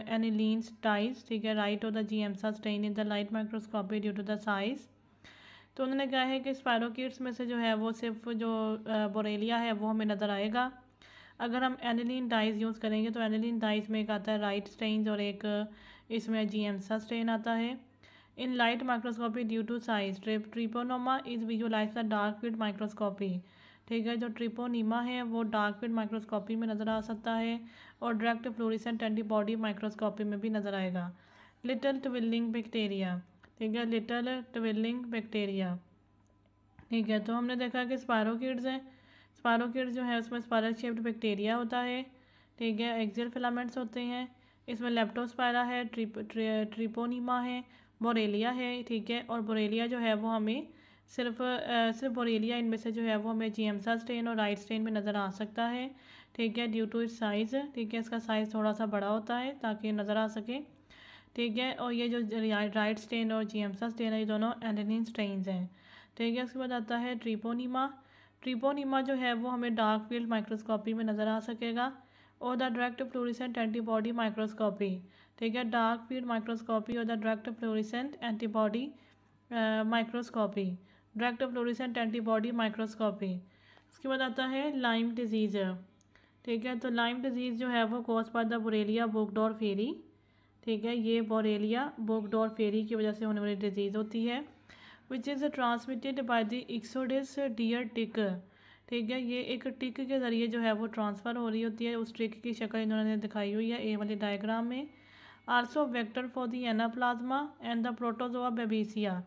aniline dyes, ठीक है, राइट और the Giemsa stain in the light microscopy due to the size. तो उन्होंने कहा है कि स्पायरोकीट्स में से जो है वो सिर्फ जो बोरेलिया है वो हमें नज़र आएगा। अगर हम एनिलीन डाइज यूज़ करेंगे तो एनिलीन डाइज में एक आता है राइट स्टेन्स और एक इसमें जीएमसा स्टेन आता है। In light microscopy due to size Treponema is visualize the dark field microscopy, ठीक है। जो ट्रिपोनीमा है वो डार्क फील्ड माइक्रोस्कोपी में नज़र आ सकता है और डायरेक्ट फ्लोरेसेंट एंटीबॉडी माइक्रोस्कोपी में भी नज़र आएगा। लिटिल ट्विलिंग बैक्टीरिया, ठीक है, लिटिल ट्विलिंग बैक्टीरिया, ठीक है। तो हमने देखा कि स्पायरोकिड्स हैं, स्पायरोकिड्स जो है उसमें स्पायरल शेप्ड बैक्टीरिया होता है, ठीक है, एक्सियल फिलामेंट्स होते हैं। इसमें लेप्टोस्पायरा है, ट्रिपोनीमा है, बोरेलिया है, ठीक है। और बोरेलिया जो है वो हमें सिर्फ बोरेलिया इनमें से जो है वो हमें जीएमसा स्ट्रेन और राइट स्ट्रेन में नज़र आ सकता है, ठीक है, ड्यू टू इट्स साइज़, ठीक है। इसका साइज़ थोड़ा सा बड़ा होता है ताकि नज़र आ सके, ठीक है। और ये जो राइट स्ट्रेन और जीएमसा स्ट्रेन है ये दोनों एडेनिन स्ट्रेन्स हैं, ठीक है। उसके बाद आता है ट्रिपोनीमा। ट्रिपोनीमा जो है वो हमें डार्क फील्ड माइक्रोस्कोपी में नज़र आ सकेगा और the direct fluorescent antibody microscopy, ठीक है, डार्क फील्ड माइक्रोस्कोपी और the direct fluorescent antibody microscopy, direct fluorescent antibody microscopy. उसके बाद आता है लाइम डिजीज़, ठीक है। तो लाइम डिजीज़ जो है वो कॉज बाय द बोरेलिया बुर्गडॉर्फेरी, ठीक है, ये बोरेलिया बुर्गडॉर्फेरी की वजह से होने वाली डिजीज़ होती है, which is transmitted by the Ixodes deer tick, ठीक है। ये एक टिक के ज़रिए जो है वो ट्रांसफ़र हो रही होती है। उस टिक की शक्ल इन्होंने दिखाई हुई है ए वाले डायग्राम में। Also vector for the Anaplasma and the protozoa Babesia.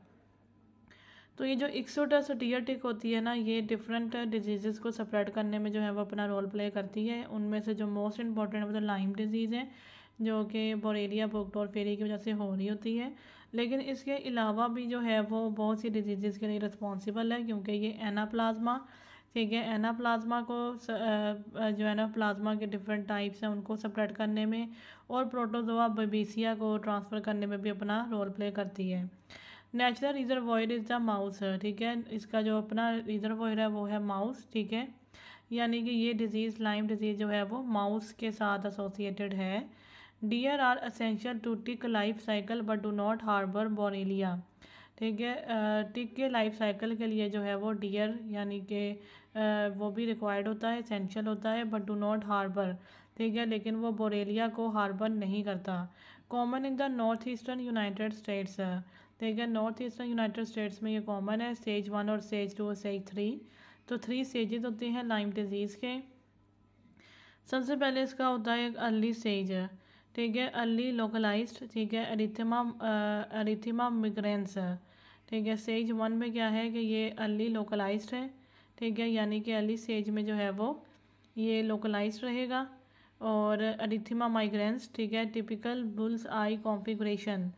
तो ये जो इक्सोडस डियर टिक होती है ना, ये डिफरेंट डिजीज़ को स्प्रेड करने में जो है वो अपना रोल प्ले करती है। उनमें से जो मोस्ट इंपॉर्टेंट वो तो लाइम डिजीज़ है जो कि बोरेलिया बुर्गडॉर्फेरी की वजह से हो रही होती है। लेकिन इसके अलावा भी जो है वो बहुत सी डिजीज़ के लिए रिस्पॉन्सिबल है, क्योंकि ये एनाप्लाज्मा, ठीक है, एनाप्लाज्मा को जो एनाप्लाज्मा के डिफरेंट टाइप्स हैं उनको स्प्रेड करने में और प्रोटोजोआ बेबीसिया को ट्रांसफ़र करने में भी अपना रोल प्ले करती है। Natural reservoir is the mouse, ठीक है, इसका जो अपना रिजर्वॉयर है वो है माउस, ठीक है। यानी कि ये डिजीज़ लाइम डिजीज़ जो है वो माउस के साथ एसोसिएटेड है। Deer are essential to tick life cycle but do not harbour Borrelia, ठीक है। टिक के लाइफ साइकिल के लिए जो है वो डियर यानी कि वो भी रिक्वायर्ड होता है, एसेंशियल होता है, बट डू नॉट हार्बर, ठीक है, लेकिन वो बोरेलिया को हार्बर नहीं करता। Common in the north eastern United states, ठीक है, नॉर्थ ईस्टर्न यूनाइटेड स्टेट्स में ये कॉमन है। स्टेज 1 और स्टेज 2 और स्टेज 3, तो 3 स्टेजेस होते हैं लाइम डिजीज़ के। सबसे पहले इसका होता है एक अर्ली स्टेज, ठीक है, अर्ली लोकलाइज्ड, ठीक है, एरिथेमा मिग्रेंस, ठीक है। स्टेज 1 में क्या है कि ये अर्ली लोकलाइज्ड है, ठीक है, यानी कि अर्ली स्टेज में जो है वो ये लोकलाइज्ड रहेगा। और एरिथेमा माइग्रेंस, ठीक है, टिपिकल बुल्स आई कॉन्फ़िगरेशन,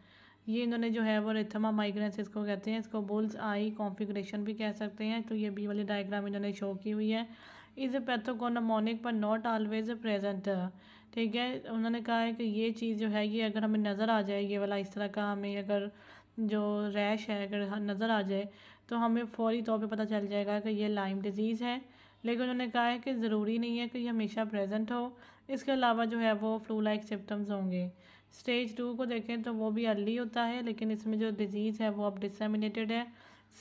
ये इन्होंने जो है वो एरिथेमा माइग्रेंस इसको कहते हैं, इसको बुल्स आई कॉन्फ़िगरेशन भी कह सकते हैं। तो ये बी वाली डायग्राम इन्होंने शो की हुई है। इज़ पैथोगोनोमोनिक पर नॉट ऑलवेज प्रेजेंट, ठीक है। उन्होंने कहा है कि ये चीज़ जो है ये अगर हमें नज़र आ जाए, ये वाला इस तरह का हमें अगर जो रैश है अगर नज़र आ जाए तो हमें फौरी तौर पे पता चल जाएगा कि ये लाइम डिजीज़ है। लेकिन उन्होंने कहा है कि ज़रूरी नहीं है कि ये हमेशा प्रेजेंट हो, इसके अलावा जो है वो फ्लू लाइक सिम्टम्स होंगे। स्टेज 2 को देखें तो वो भी अर्ली होता है, लेकिन इसमें जो डिजीज़ है वो अब डिसमिनेटेड है।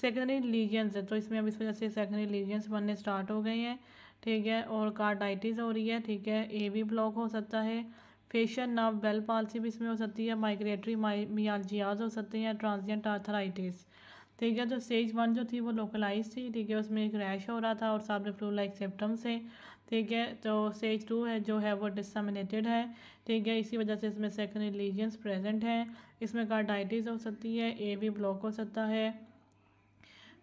सेकेंडरी लीजन्स है, तो इसमें अब इस वजह से सेकेंडरी लीजन्स बनने स्टार्ट हो गए हैं, ठीक है, और कार्डाइटिस हो रही है, ठीक है, एवी ब्लॉक हो सकता है, फेशियल नर्व बेल पाल्सी भी इसमें हो सकती है, माइग्रेटरी मियालजियाज हो सकते हैं, ट्रांजिएंट आर्थराइटिस, ठीक है। तो स्टेज 1 जो थी वो लोकलाइज थी, ठीक है, उसमें एक रैश हो रहा था और साथ में फ्लू लाइक सिम्टम्स है, ठीक है। तो स्टेज 2 है जो है वो डिसमिनेटेड है, ठीक है, इसी वजह से इसमें सेकेंडरी लीजन्स प्रेजेंट हैं। इसमें कार्डाइटिस हो सकती है, एवी ब्लॉक हो सकता है,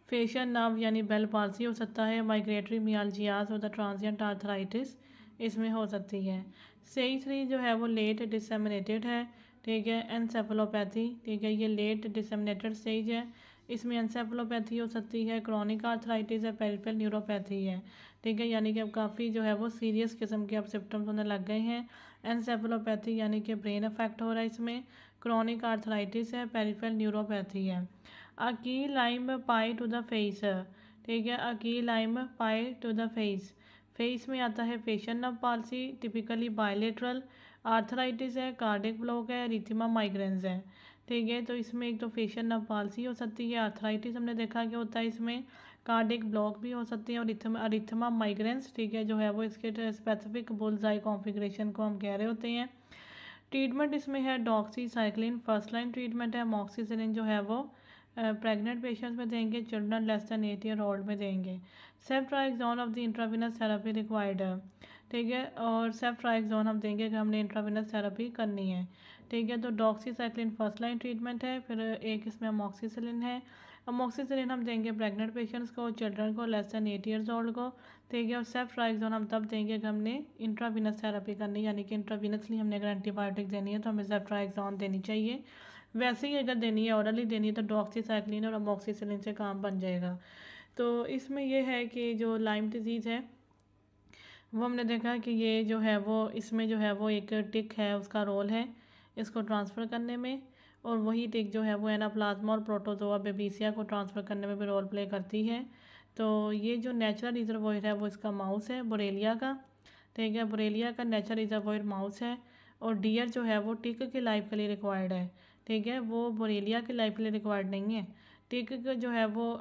फेशियल नर्व यानी बेल पाल्सी हो सकता है, माइग्रेटरी मियालजियाज और द ट्रांजिएंट आर्थराइटिस इसमें हो सकती है। स्टेज 3 जो है वो लेट डिसमिनेटेड है, ठीक है, एनसेफलोपैथी, ठीक है, ये लेट डिसमिनेटेड स्टेज है। इसमें एनसेफलोपैथी हो सकती है, क्रॉनिक आर्थराइटिस है, पेरिफेरल न्यूरोपैथी है, ठीक है, यानी कि अब काफ़ी जो है वो सीरियस किस्म के अब सिम्टम्स होने लग गए हैं। एनसेफलोपैथी यानी कि ब्रेन अफेक्ट हो रहा है इसमें, क्रॉनिक आर्थराइटिस है, पेरिफेरल न्यूरोपैथी है। A key Lyme pie to the face, ठीक है, a key Lyme pie to the face, face में आता है facial nerve palsy, typically bilateral, arthritis है, कार्डिक ब्लॉक है, एरिथेमा माइग्रेंस है, ठीक है। तो इसमें एक तो फेशियल नर्व पाल्सी हो सकती है, आर्थराइटिस हमने देखा कि होता है इसमें, कार्डिक ब्लॉक भी हो सकती है और एरिथेमा माइग्रेंस, ठीक है, जो है वो इसके स्पेसिफिक बुल्सआई कॉन्फ़िगरेशन को हम कह रहे होते हैं। ट्रीटमेंट इसमें है डॉक्सीसाइक्लिन, फर्स्ट लाइन ट्रीटमेंट है, मॉक्सिसिलिन जो है वो प्रेग्नेंट पेशेंट्स में देंगे, children less than 8 year old में देंगे। सेफ्ट्राइक्सोन of the intravenous therapy required है, ठीक है, और सेफ्ट्राइक्सोन हम देंगे कि हमने इंट्रावीनस थेरेपी करनी है, ठीक है। तो डॉक्सीसाइक्लिन फर्स्ट लाइन ट्रीटमेंट है, फिर एक इसमें अमॉक्सिसिलिन है। अमॉक्सिसिलिन हम देंगे प्रेग्नेंट पेशेंट्स को, चिल्ड्रन को लेस दैन 8 ईयर्स ओल्ड को, ठीक है। और सेफ्ट्राइक्सोन हम तब देंगे कि हमने इंट्रावीनस थेरेपी करनी है, यानी कि इंट्रावीनसली हमने अगर एंटीबायोटिक देनी है तो हमें सेफ्ट्राइक्सोन देनी चाहिए। वैसे ही अगर देनी है, ऑरली देनी है, तो डॉक्सीसाइक्लिन और अमॉक्सिसिलिन से काम बन जाएगा। तो इसमें यह है कि जो लाइम डिजीज़ है वो हमने देखा कि ये जो है वो इसमें जो है वो एक टिक है, उसका रोल है इसको ट्रांसफ़र करने में, और वही टिक जो है वो एनाप्लाज्मा और प्रोटोजोआ बेबीसिया को ट्रांसफ़र करने में भी रोल प्ले करती है। तो ये जो नेचुरल रिजर्वोयर है वो इसका माउस है, बोरेलिया का, ठीक है। बोरेलिया का नेचुरल रिजर्वोयर माउस है, और डियर जो है वो टिक की लाइफ के लिए रिक्वायर्ड है, ठीक है। वो बोरेलिया की लाइफ के लिए रिक्वायर्ड नहीं है। टिक जो है वो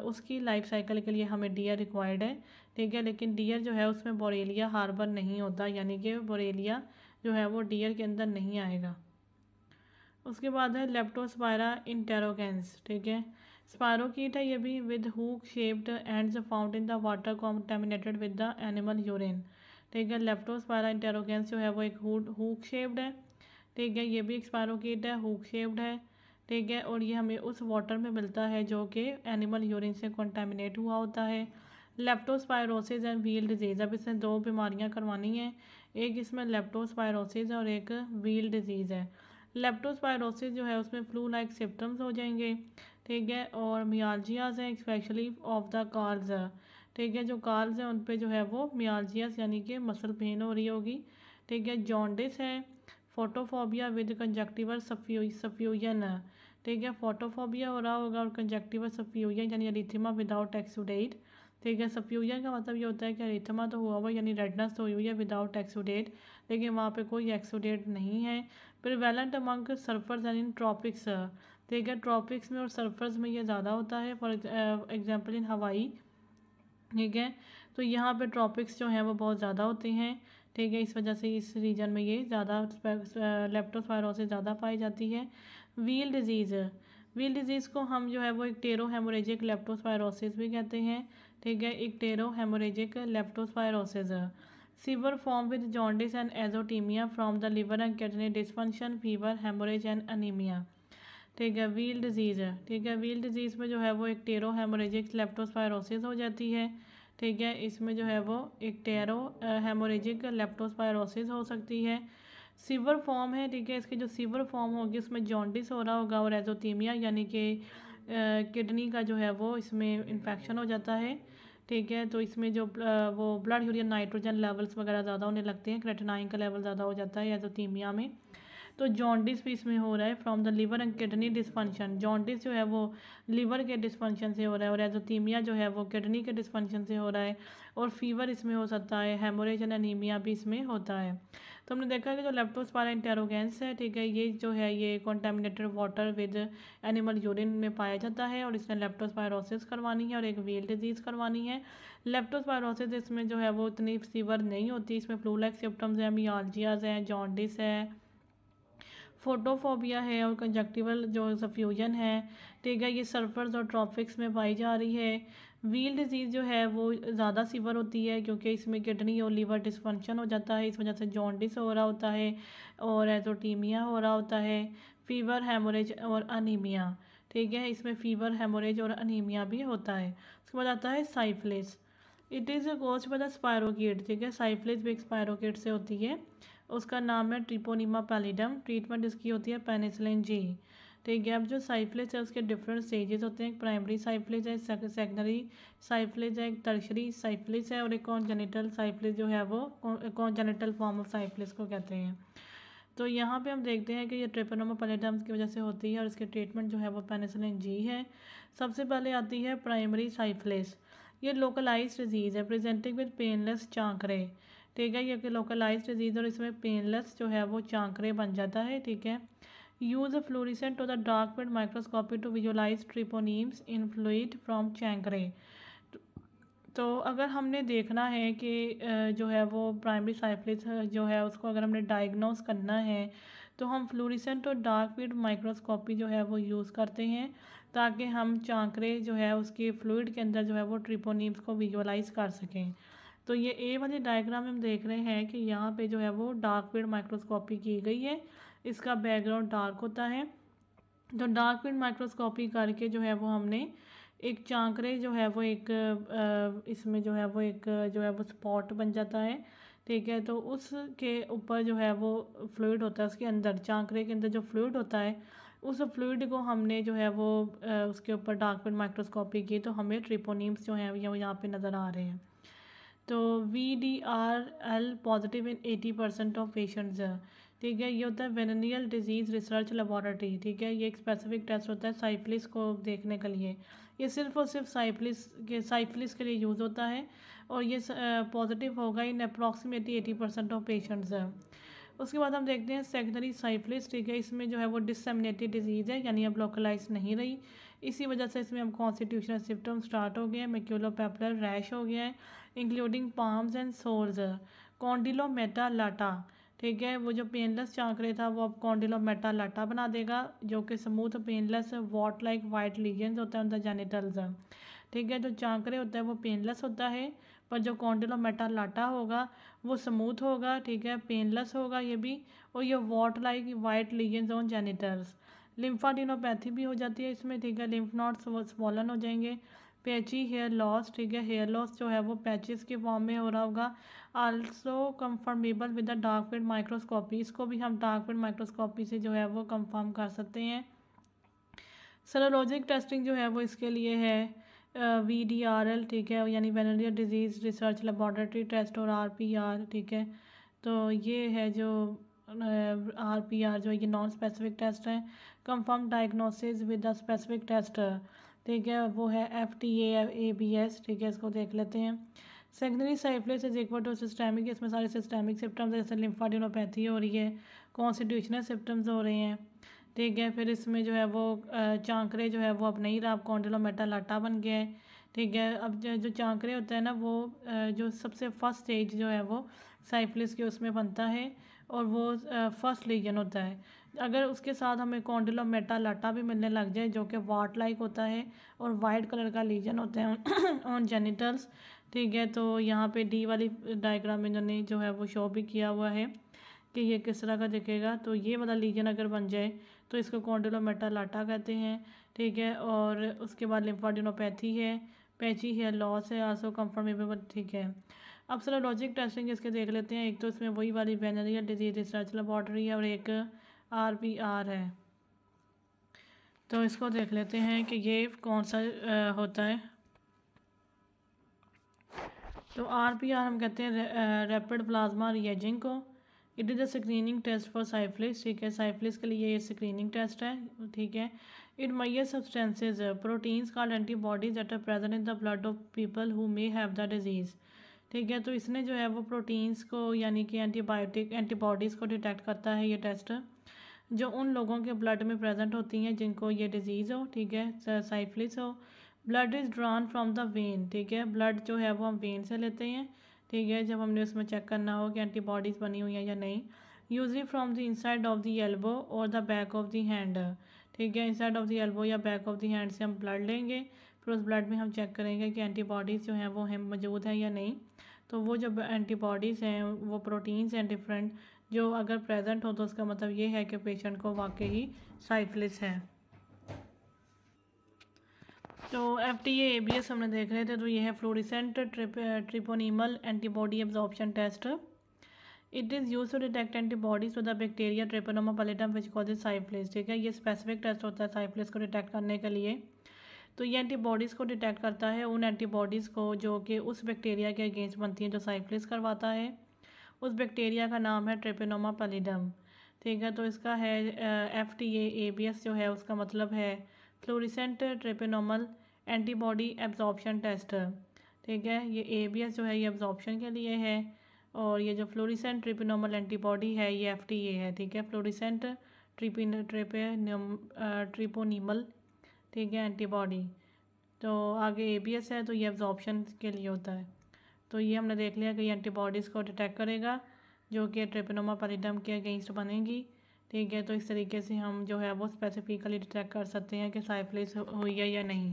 उसकी लाइफ साइकिल के लिए हमें डियर रिक्वायर्ड है, ठीक है। लेकिन डियर जो है उसमें बोरेलिया हार्बर नहीं होता, यानी कि बोरेलिया जो है वो डियर के अंदर नहीं आएगा। उसके बाद है लेप्टोस्पायरा इंटेरोगेंस, ठीक है। स्पायरोकीट है ये भी, with hook shaped ends found in the water contaminated with the animal urine, ठीक है। लेप्टोस्पायरा इंटेरोगेंस जो है वो एक हुक शेप्ड है, ठीक है। ये भी एक स्पायरोकीट है, हुक शेप्ड है, ठीक है। और ये हमें उस वाटर में मिलता है जो कि एनिमल यूरिन से कॉन्टेमिनेट हुआ होता है। लेप्टोस्पायरोसिस एंड व्हील डिजीज़, अब इसमें दो बीमारियां करवानी हैं, एक इसमें लेप्टोस्पायरोसिस है और एक व्हील डिजीज़ है। लेप्टोस्पायरोसिस जो है उसमें फ्लू लाइक सिम्टम्स हो जाएंगे, ठीक है। और मियालजियाज हैं, स्पेशली ऑफ द कार्ल्स, ठीक है। जो कार्ल्स हैं उन पे जो है वो मियालजियाज यानी कि मसल पेन हो रही होगी, ठीक है। जॉन्डिस है, फोटोफोबिया विद कंजक्टिवल सफ्यूजन, ठीक है। फोटोफोबिया हो रहा होगा और कंजक्टिवल सफ्यूजन यानी एरिथेमा विदाउट एक्सुडेट, ठीक है। सफ्यूजन का मतलब ये होता है कि एरिथेमा तो हुआ हुआ यानी रेडनेस तो हुई है विदाउट एक्सुडेट, लेकिन वहाँ पे कोई एक्सुडेट नहीं है। Prevalent among surfers and in tropics, ठीक है। ट्रॉपिक्स में और सर्फर्स में ये ज़्यादा होता है, फॉर एग्जांपल इन हवाई, ठीक है। तो यहाँ पे ट्रॉपिक्स जो हैं वो बहुत ज़्यादा होते हैं, ठीक है। इस वजह से इस रीजन में ये ज़्यादा लेप्टोस्पायरोसिस ज़्यादा पाई जाती है। व्हील डिजीज़, व्हील डिजीज़ को हम जो है वो एक टेरो हेमोरेजिक लेप्टोस्पायरोसिस भी कहते हैं, ठीक है। एक tarot haemorrhagic leptospirosis, sewer form with jaundice and azotaemia from the liver and kidney dysfunction, fever, haemorrhage and anaemia, ठीक है। व्हील डिजीज़ है, ठीक है। व्हील डिजीज़ में जो है वो एक टेरो हेमोरेजिक लेप्टोस्पायरोसिस हो जाती है, ठीक है। इसमें जो है वो एक टेरो हेमोरेजिक लेप्टोस्पायरोसिस हो सकती है। सीवर फॉर्म है, ठीक है। इसकी जो सीवर फॉर्म होगी उसमें जॉन्डिस हो रहा होगा और एजोथीमिया यानी कि किडनी का जो है वो इसमें इन्फेक्शन हो जाता है, ठीक है। तो इसमें जो वो ब्लड यूरिया नाइट्रोजन लेवल्स वगैरह ज़्यादा होने लगते हैं, क्रेटिनाइन का लेवल ज़्यादा हो जाता है एजोथीमिया में। तो जॉन्डिस भी इसमें हो रहा है from the liver and kidney dysfunction, jaundice जो है वो लिवर के डिसफंक्शन से हो रहा है, और एजोथीमिया जो है वो किडनी के डिसफंक्शन से हो रहा है, और फीवर इसमें हो सकता है, हेमोरेज एंड एनीमिया भी इसमें होता है। तो हमने देखा कि जो लेप्टोस्पायरा इंटेरोगेंस है, ठीक है, ये जो है ये contaminated water with animal urine में पाया जाता है, और इसने लेप्टोस्पायरोसिस करवानी है और एक व्हील डिजीज़ करवानी है। लेप्टोस्पायरोसिस इसमें जो है वो इतनी फीवर नहीं होती, इसमें फ्लू लाइक सिम्टम्स हैं, मियालजियाज हैं, जॉन्डिस है, फोटोफोबिया है और कंजक्टिवल जो सफ्यूजन है, ठीक है। ये सर्फर्स और ट्रॉपिक्स में पाई जा रही है। व्हील डिजीज़ जो है वो ज़्यादा सीवर होती है क्योंकि इसमें किडनी और लीवर डिसफंक्शन हो जाता है, इस वजह से जॉन्डिस हो रहा होता है और एजोटीमिया हो रहा होता है, फीवर, हेमोरेज और अनीमिया, ठीक है। इसमें फीवर, हेमोरेज और अनीमिया भी होता है। उसके बाद आता है syphilis, it is caused by the spirochaete, ठीक है। साइफिलिस भी एक स्पायरोकीट से होती है, उसका नाम है ट्रिपोनिमा पैलिडम, ट्रीटमेंट इसकी होती है पेनिसिलिन जी, ठीक है। अब जो साइफिलिस है उसके डिफरेंट स्टेजेस होते हैं, एक प्राइमरी साइफिलिस है, सेकेंडरी साइफिलिस है, एक टर्शरी साइफिलिस है, और एक कॉन्जेनिटल साइफिलिस जो है वो कॉन्जेनिटल फॉर्म ऑफ साइफिलिस को कहते हैं। तो यहाँ पे हम देखते हैं कि ये ट्रिपोनिमा पैलिडम की वजह से होती है, और इसके ट्रीटमेंट जो है वो पेनिसिलिन जी है। सबसे पहले आती है प्राइमरी साइफिलिस, ये लोकलाइज डिजीज़ है, प्रेजेंटिंग विद पेनलेस चांकरे, ठीक है। ये लोकलाइज डिजीज़ और इसमें पेनलेस जो है वो चांकरे बन जाता है, ठीक है। Use fluorescent to the dark field microscopy to visualize treponemes in fluid from chancre. तो अगर हमने देखना है कि जो है वो प्राइमरी साइफिलिस जो है उसको अगर हमने डायग्नोस करना है तो हम फ्लोरिसेंट और डार्क फील्ड माइक्रोस्कोपी जो है वो यूज़ करते हैं, ताकि हम चांकरे जो है उसके फ्लूइड के अंदर जो है वो ट्रिपोनिम्स को विजुअलाइज कर सकें। तो ये ए वाली डायग्राम हम देख रहे हैं कि यहाँ पे जो है वो डार्क फील्ड माइक्रोस्कोपी की गई है। इसका बैकग्राउंड डार्क होता है। तो डार्क फील्ड माइक्रोस्कोपी करके जो है वो हमने एक चांकरे जो है वो एक इसमें जो है वो एक जो है वो स्पॉट बन जाता है। ठीक है, तो उसके ऊपर जो है वो फ्लूइड होता है, उसके अंदर चांकरे के अंदर जो फ्लूइड होता है उस फ्लूइड को हमने जो है वो उसके ऊपर डार्क फील्ड माइक्रोस्कोपी की, तो हमें ट्रिपोनिम्स जो हैं वो यहाँ पे नज़र आ रहे हैं। तो VDRL positive in 80% of patients है। ठीक है, ये होता है वेनेरियल डिजीज़ रिसर्च लेबोरेटरी। ठीक है, ये एक स्पेसिफिक टेस्ट होता है साइफिलिस को देखने के लिए। ये सिर्फ और सिर्फ साइफिलिस के लिए यूज़ होता है और ये पॉजिटिव होगा इन अप्रॉक्सीमेटली 80% ऑफ पेशेंट्स है। उसके बाद हम देखते हैं सेकेंडरी साइफिलिस। ठीक है, इसमें जो है वो डिससेमिनेटेड डिजीज़ है, यानी अब लोकलाइज नहीं रही। इसी वजह से इसमें अब कॉन्स्टिट्यूशनल सिम्टम स्टार्ट हो गए हैं। मैक्यूलोपेपुलर रैश हो गया है इंक्लूडिंग पाम्स एंड सोर्स। कॉन्डिलोमेटा लाटा, ठीक है, वो जो पेनलेस चांकरे था वो अब कॉन्डिलोमेटा लाटा बना देगा, जो कि smooth painless what like white lesions होता है उनका जेनिटल्स। ठीक है, जो चांकरे होता है वो पेनलेस होता है, पर जो कॉन्डिलोमेटा लाटा होगा वो स्मूथ होगा। ठीक है, पेनलेस होगा ये भी, और ये what like white lesions on genitals. Lymphadenopathy भी हो जाती है इसमें। ठीक है, लिम्फ नोड्स स्वॉलन हो जाएंगे। पैची हेयर लॉस, ठीक है, हेयर लॉस जो है वो पैचेस के फॉर्म में हो रहा होगा। Also confirmable with the dark field microscopy, इसको भी हम डार्क फील्ड माइक्रोस्कोपी से जो है वो कंफर्म कर सकते हैं। सेरोलॉजिक टेस्टिंग जो है वो इसके लिए है VDRL, ठीक है, यानी venereal disease research laboratory test, और RPR। ठीक है, तो ये है जो RPR जो ये नॉन स्पेसिफिक टेस्ट है। Confirm diagnosis with the specific test, ठीक है, वो है FTA-ABS। ठीक है, इसको देख लेते हैं। Secondary syphilis is equal to systemic, इसमें सारे सिस्टेमिक सिम्टम्स जैसे लिम्फाडिनोपैथी हो रही है, कॉन्स्टिट्यूशनल सिम्टम्स हो रहे हैं। ठीक है, फिर इसमें जो है वो चांकरे जो है वो अब नहीं रहा, अब कॉन्डिलोमेटा लाटा बन गया है। ठीक है, अब जो चांकरे होता है ना वो जो सबसे फर्स्ट स्टेज जो है वो साइफिलिस के उसमें बनता है, और वो फर्स्ट लीजन होता है। अगर उसके साथ हमें कॉन्डिलोमेटा लाटा भी मिलने लग जाए जो कि वाट लाइक होता है और वाइट कलर का लीजन होता है ऑन जेनिटल्स। ठीक है, तो यहाँ पे डी वाली डायग्राम इन्होंने जो है वो शो भी किया हुआ है कि ये किस तरह का दिखेगा। तो ये वाला लीजन अगर बन जाए तो इसको कॉन्डिलोमेटा लाटा कहते हैं। ठीक है, और उसके बाद लिम्फाडिनोपैथी है, पैची हेयर लॉस है, आल्सो कंफर्मेबल। ठीक है, अब सेरोलॉजिक टेस्टिंग इसके देख लेते हैं। एक तो इसमें वही वाली वेनेरियल डिजीज रिसर्च लेबोरेटरी है और एक RPR है। तो इसको देख लेते हैं कि ये कौन सा होता है। तो RPR हम कहते हैं रैपिड प्लाज्मा रिएजिंग को। It is a screening test for syphilis. ठीक है, साइफिलिस के लिए ये स्क्रीनिंग टेस्ट है। ठीक है, it measures substances proteins called antibodies that are present in the blood of people who may have the disease. ठीक है, तो इसने जो है वो प्रोटीन्स को यानी कि एंटीबॉडीज़ को डिटेक्ट करता है ये टेस्ट, जो उन लोगों के ब्लड में प्रेजेंट होती हैं जिनको ये डिजीज़ हो। ठीक है, साइफिलिस हो। Blood is drawn from the when. ठीक है, ब्लड जो है वो हम वेन से लेते हैं। ठीक है, जब हमने उसमें चेक करना हो कि एंटीबॉडीज़ बनी हुई हैं या नहीं। Usually from the inside of the elbow और the back of the hand. ठीक है, इनसाइड ऑफ द एल्बो या बैक ऑफ द हैंड से हम ब्लड लेंगे, फिर उस ब्लड में हम चेक करेंगे कि एंटीबॉडीज़ जो हैं वो हम मौजूद हैं या नहीं। तो वो जो एंटीबॉडीज़ हैं वो प्रोटीन्स हैं डिफरेंट, जो अगर प्रेजेंट हो तो उसका मतलब ये है कि पेशेंट को वाकई ही साइफिलिस है। तो FTA-ABS हमने देख रहे थे, तो ये है fluorescent treponemal antibody absorption test. It is use to detect antibodies to the bacteria Treponema pallidum which causes syphilis. ठीक है, ये स्पेसिफिक टेस्ट होता है साइफिलिस को डिटेक्ट करने के लिए। तो ये एंटीबॉडीज़ को डिटेक्ट करता है, उन एंटीबॉडीज़ को जो कि उस बैक्टीरिया के अगेंस्ट बनती हैं जो साइफिलिस करवाता है। उस बैक्टीरिया का नाम है ट्रिपोनोमा पैलिडम। ठीक है, तो इसका है FTA-ABS जो है उसका मतलब है फ्लोरेसेंट ट्रिपोनोमल एंटीबॉडी एब्जॉर्प्शन टेस्ट। ठीक है, ये ABS जो है ये एब्जॉर्प्शन के लिए है, और ये जो फ्लोरेसेंट ट्रिपोनोमल एंटीबॉडी है ये FTA है। ठीक है, फ्लोरेसेंट ट्रिपोनिमल, ठीक है, एंटीबॉडी। तो आगे ABS है, तो ये एब्जॉर्प्शन के लिए होता है। तो ये हमने देख लिया कि ये एंटीबॉडीज़ को डिटेक्ट करेगा जो कि ट्रिपोनोमा पैलिडम के अगेंस्ट बनेंगी। ठीक है। तो इस तरीके से हम जो है वो स्पेसिफिकली डिटेक्ट कर सकते हैं कि साइफिलिस हुई है या नहीं।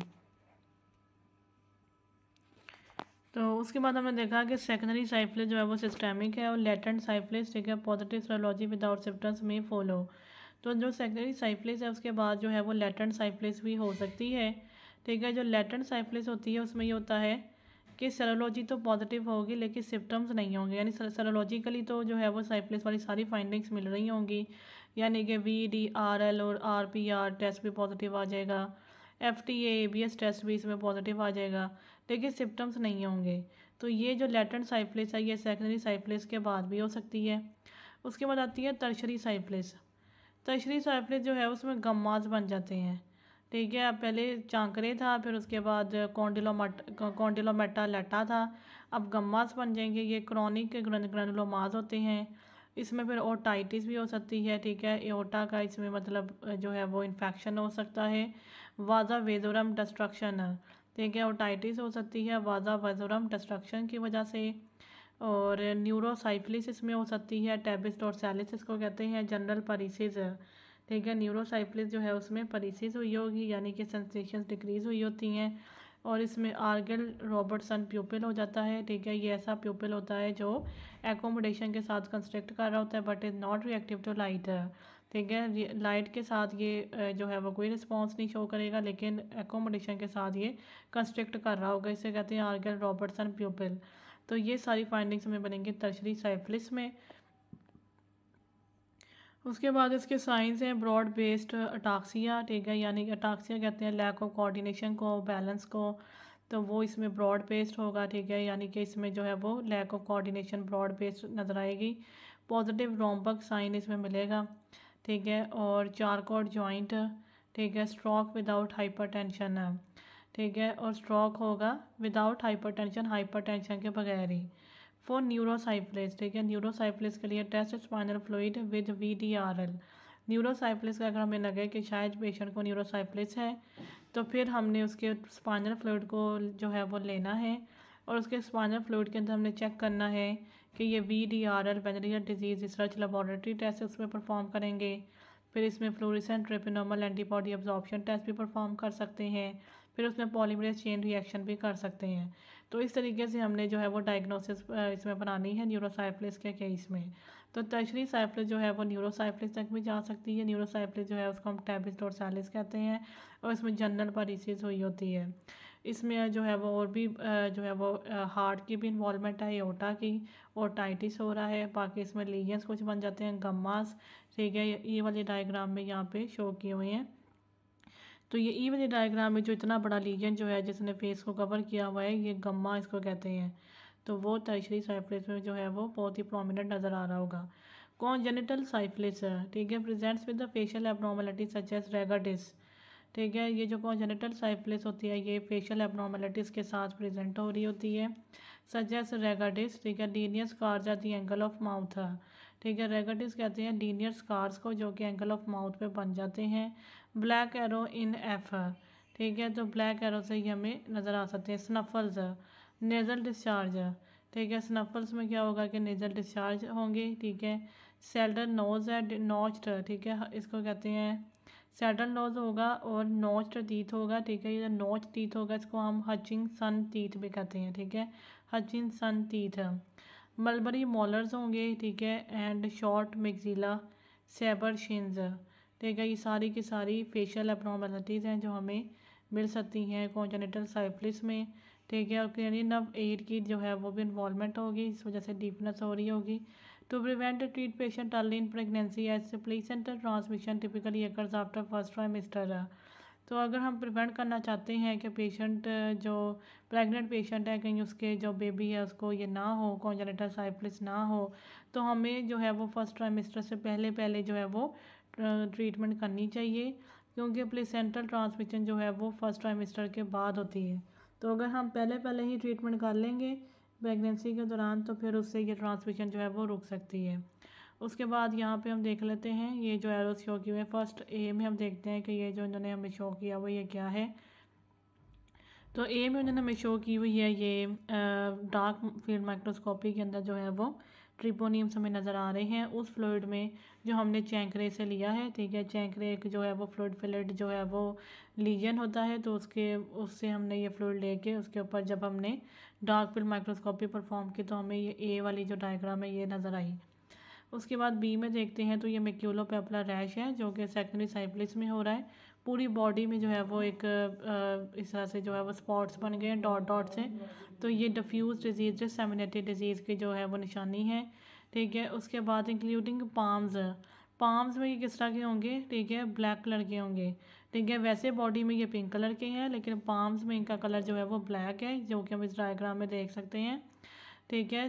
तो उसके बाद हमने देखा कि सेकेंडरी साइफिलिस जो है वो सिस्टेमिक है और लेटेंट साइफिलिस, ठीक है, पॉजिटिव सीरोलॉजी विदाउट सिम्टम्स में फॉलो। तो जो सेकेंडरी साइफिलिस है उसके बाद जो है वो लेटेंट साइफिलिस भी हो सकती है, ठीक है। जो लेटेंट साइफिलिस होती है उसमें ये होता है कि सेरोलॉजी तो पॉजिटिव होगी लेकिन सिम्टम्स नहीं होंगे, यानी सेरोलॉजिकली तो जो है वो साइफिलिस वाली सारी फाइंडिंग्स मिल रही होंगी, यानी कि VDRL और RPR टेस्ट भी पॉजिटिव आ जाएगा, FTA ABS टेस्ट भी इसमें पॉजिटिव आ जाएगा, लेकिन सिम्टम्स नहीं होंगे। तो ये जो लेटेंट साइफिलिस है ये सेकेंडरी साइफिलिस के बाद भी हो सकती है। उसके बाद आती है टर्शरी साइफिलिस। टर्शरी साइफिलिस जो है उसमें गम्मास बन जाते हैं, ठीक है। अब पहले चांकरे था, फिर उसके बाद कॉन्डिलोमेटा लेटा था, अब गम्मास बन जाएंगे। ये क्रॉनिक ग्रैनुलोमास होते हैं। इसमें फिर ओटाइटिस भी हो सकती है, ठीक है। एओर्टा का इसमें मतलब जो है वो इन्फेक्शन हो सकता है। वाजा वेजोरम डिस्ट्रक्शन, ठीक है, ओटाइटिस हो सकती है वाजा वेजोरम डिस्ट्रक्शन की वजह से। और न्यूरोसाइफिलिस इसमें हो सकती है, टेबिस डोर्सालिस इसको कहते हैं, जनरल परीसिस, ठीक है। न्यूरोसाइफिलिस जो है उसमें परीसिस हुई होगी, यानी कि सेंसेशंस डिक्रीज हुई होती हैं। और इसमें आर्गेल रॉबर्टसन प्यूपिल हो जाता है, ठीक है। ये ऐसा प्यूपिल होता है जो एकोमोडेशन के साथ कंस्ट्रक्ट कर रहा होता है but is not reactive to light, ठीक है। लाइट के साथ ये जो है वो कोई रिस्पॉन्स नहीं शो करेगा, लेकिन एकोमोडेशन के साथ ये कंस्ट्रक्ट कर रहा होगा, इसे कहते हैं आर्गेल रॉबर्टसन प्यूपिल। तो ये सारी फाइंडिंग्स हमें बनेंगी टर्शरी साइफिलिस में। उसके बाद इसके साइंस हैं ब्रॉड बेस्ड अटाक्सिया, ठीक है, यानी कि अटाक्सिया कहते हैं लैक ऑफ कोऑर्डिनेशन को, बैलेंस को। तो वो इसमें ब्रॉड बेस्ड होगा, ठीक है, यानी कि इसमें जो है वो lack of coordination broad based नज़र आएगी। पॉजिटिव रोम्बक साइन इसमें मिलेगा, ठीक है। और चारकॉर्ड जॉइंट, ठीक है। स्ट्रोक विदाउट हाइपरटेंशन, ठीक है, और स्ट्रोक होगा विदाउट हाइपरटेंशन, हाइपरटेंशन के बगैर ही। फॉर न्यूरोसाइफिलिस, ठीक है, न्यूरोसाइफिलिस के लिए test spinal fluid with VDRL। Neurosyphilis का अगर हमें लगे कि शायद पेशेंट को न्यूरोसाइफिलिस है तो फिर हमने उसके स्पाइनल फ्लूइड को जो है वो लेना है और उसके स्पाइनल फ्लूइड के अंदर हमने चेक करना है कि ये VDRL venereal disease research laboratory test उसमें परफॉर्म करेंगे। फिर इसमें fluorescent treponemal antibody absorption test भी परफॉर्म कर सकते हैं। फिर उसमें पॉलीमरेज चेन रिएक्शन भी कर सकते हैं। तो इस तरीके से हमने जो है वो डायग्नोसिस इसमें बनानी है न्यूरोसाइफिलिस के केस में। तो टर्शरी साइफिलिस जो है वो न्यूरोसाइफिलिस तक भी जा सकती है। न्यूरोसाइफिलिस जो है उसको हम टेबिस डोर्सालिस कहते हैं और इसमें जनरल परीसिस हुई होती है। इसमें जो है वो और भी जो है वो हार्ट की भी इन्वॉल्वमेंट है, एओर्टा की, ओटाइटिस हो रहा है, बाकी इसमें लीजन्स कुछ बन जाते हैं, गम्मास, ठीक है। ये वाले डायग्राम में यहाँ पे शो किए हुए हैं। तो ये वाले डायग्राम में जो इतना बड़ा लीजन जो है जिसने फेस को कवर किया हुआ है ये गम्मा इसको कहते हैं। तो वो टर्शरी साइफिलिस में जो है वो बहुत ही प्रोमिनेंट नज़र आ रहा होगा। कॉन्जेनिटल साइफिलिस, ठीक है, presents with the facial abnormality such as rhagades, ठीक है। ये जो कॉन्जेनिटल साइफिलिस होती है ये फेशियल एब्नॉर्मलिटीज़ के साथ प्रेजेंट हो रही होती है, सच एज रेगाटिस, ठीक है। Linear scars at the angle of mouth, ठीक है। रेगाटिस कहते हैं लीनियर स्कार्स को जो कि एंगल ऑफ माउथ पे बन जाते हैं। ब्लैक एरो इन एफ, ठीक है, तो ब्लैक एरो से ही हमें नज़र आ सकते हैं। स्नफल्स, नेज़ल डिस्चार्ज, ठीक है, स्नफल्स में क्या होगा कि नेज़ल डिस्चार्ज होंगे, ठीक है। सेल्डर नोज है नॉच्ड, ठीक है, इसको कहते हैं सैडल नोज होगा और नोच्ड टीथ होगा, ठीक है। ये नोच टीथ होगा इसको हम हचिंगसन टीथ भी कहते हैं, ठीक है, हचिंगसन टीथ। मलबरी मॉलर्स होंगे, ठीक है, and short maxilla, sabre shins, ठीक है। ये सारी की सारी फेशियल एब्नॉर्मलिटीज़ हैं जो हमें मिल सकती हैं कॉन्जेनिटल साइफिलिस में, ठीक है। और क्रेनियल नर्व एड की जो है वो भी इन्वॉल्वमेंट होगी, इस वजह से डीपनेस हो रही होगी। To prevent treat patient early in pregnancy as placenta transmission typically occurs after first trimester. तो अगर हम प्रिवेंट करना चाहते हैं कि पेशेंट जो प्रेग्नेंट पेशेंट है कहीं उसके जो बेबी है उसको ये ना हो, कॉन्जेनिटल साइफिलिस ना हो, तो हमें जो है वो फर्स्ट ट्राइमेस्टर से पहले पहले जो है वो ट्रीटमेंट करनी चाहिए, क्योंकि प्लेसेंटल ट्रांसमिशन जो है वो फर्स्ट ट्राइमेस्टर के बाद होती है। तो अगर हम पहले पहले ही ट्रीटमेंट कर लेंगे प्रेगनेंसी के दौरान तो फिर उससे ये ट्रांसमिशन जो है वो रुक सकती है। उसके बाद यहाँ पे हम देख लेते हैं ये जो एरोस शो किए हुए फर्स्ट ए में हम देखते हैं कि ये जो इन्होंने हमें शो किया वो ये क्या है। तो ए में उन्होंने हमें शो की हुई है ये डार्क फील्ड माइक्रोस्कोपी के अंदर जो है वो ट्रिपोनियम्स हमें नज़र आ रहे हैं उस फ्लूइड में जो हमने चैंक्रे से लिया है, ठीक है। चैंक्रे एक जो है वो फ्लूइड फिलेट जो है वो लीजन होता है, तो उससे हमने ये फ्लूइड लेके उसके ऊपर जब हमने डार्क फील्ड माइक्रोस्कोपी परफॉर्म की तो हमें ये ए वाली जो डायग्राम है ये नज़र आई। उसके बाद बी में देखते हैं तो ये मैक्यूलोपेपुलर रैश है जो कि सेकेंडरी साइफिलिस में हो रहा है। पूरी बॉडी में जो है वो एक इस तरह से जो है वो स्पॉट्स बन गए हैं डॉट डॉट से, तो ये डिफ्यूज डिजीज़ डिसेमिनेटेड डिजीज़ की जो है वो निशानी है, ठीक है। उसके बाद इंक्लूडिंग पाम्स में ये किस तरह के होंगे, ठीक है, ब्लैक कलर के होंगे, ठीक है। वैसे बॉडी में ये पिंक कलर के हैं लेकिन पाम्स में इनका कलर जो है वो ब्लैक है, जो कि हम इस डायग्राम में देख सकते हैं, ठीक है।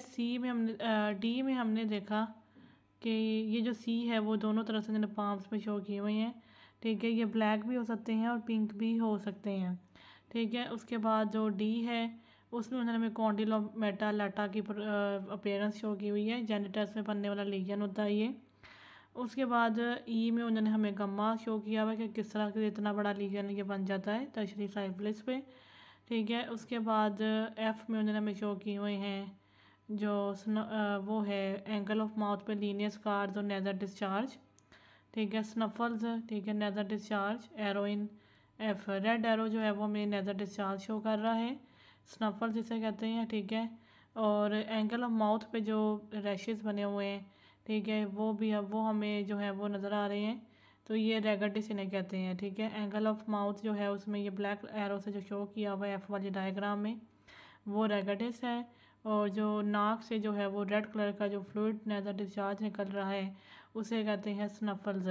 डी में हमने देखा कि ये जो सी है वो दोनों तरफ से पाम्स में शो किए हुए हैं, ठीक है। ये ब्लैक भी हो सकते हैं और पिंक भी हो सकते हैं, ठीक है। उसके बाद जो डी है उसमें उन्होंने हमें कॉन्डिलोमेटा लाटा की अपीयरेंस शो की हुई है, जेनिटस में बनने वाला लीजन होता है ये। उसके बाद ई में उन्होंने हमें गम्मा शो किया हुआ कि किस तरह से इतना बड़ा लीजन ये बन जाता है टर्शरी साइफिलिस पे, ठीक है। उसके बाद एफ़ में उन्होंने हमें शो किए हुए हैं जो वो है एंगल ऑफ माउथ पे लीनियर स्कार्स और नेज़र डिस्चार्ज, ठीक है। स्नफल्स, ठीक है, nasal discharge arrow in F, red arrow जो है वो हमें नेज़र डिस्चार्ज शो कर रहा है, स्नफल्स जिसे कहते हैं, ठीक है। और एंगल ऑफ माउथ पे जो रैशेस बने हुए हैं, ठीक है, वो हमें जो है वो नज़र आ रहे हैं, तो ये रेगडिस इन्हें कहते हैं, ठीक है। एंगल ऑफ माउथ जो है उसमें ये ब्लैक एरो से जो शो किया हुआ है एफ वाली डायग्राम में वो रेगडिस है, और जो नाक से जो है वो रेड कलर का जो फ्लूइड नेज़र डिस्चार्ज निकल रहा है उसे कहते हैं स्नफल्स।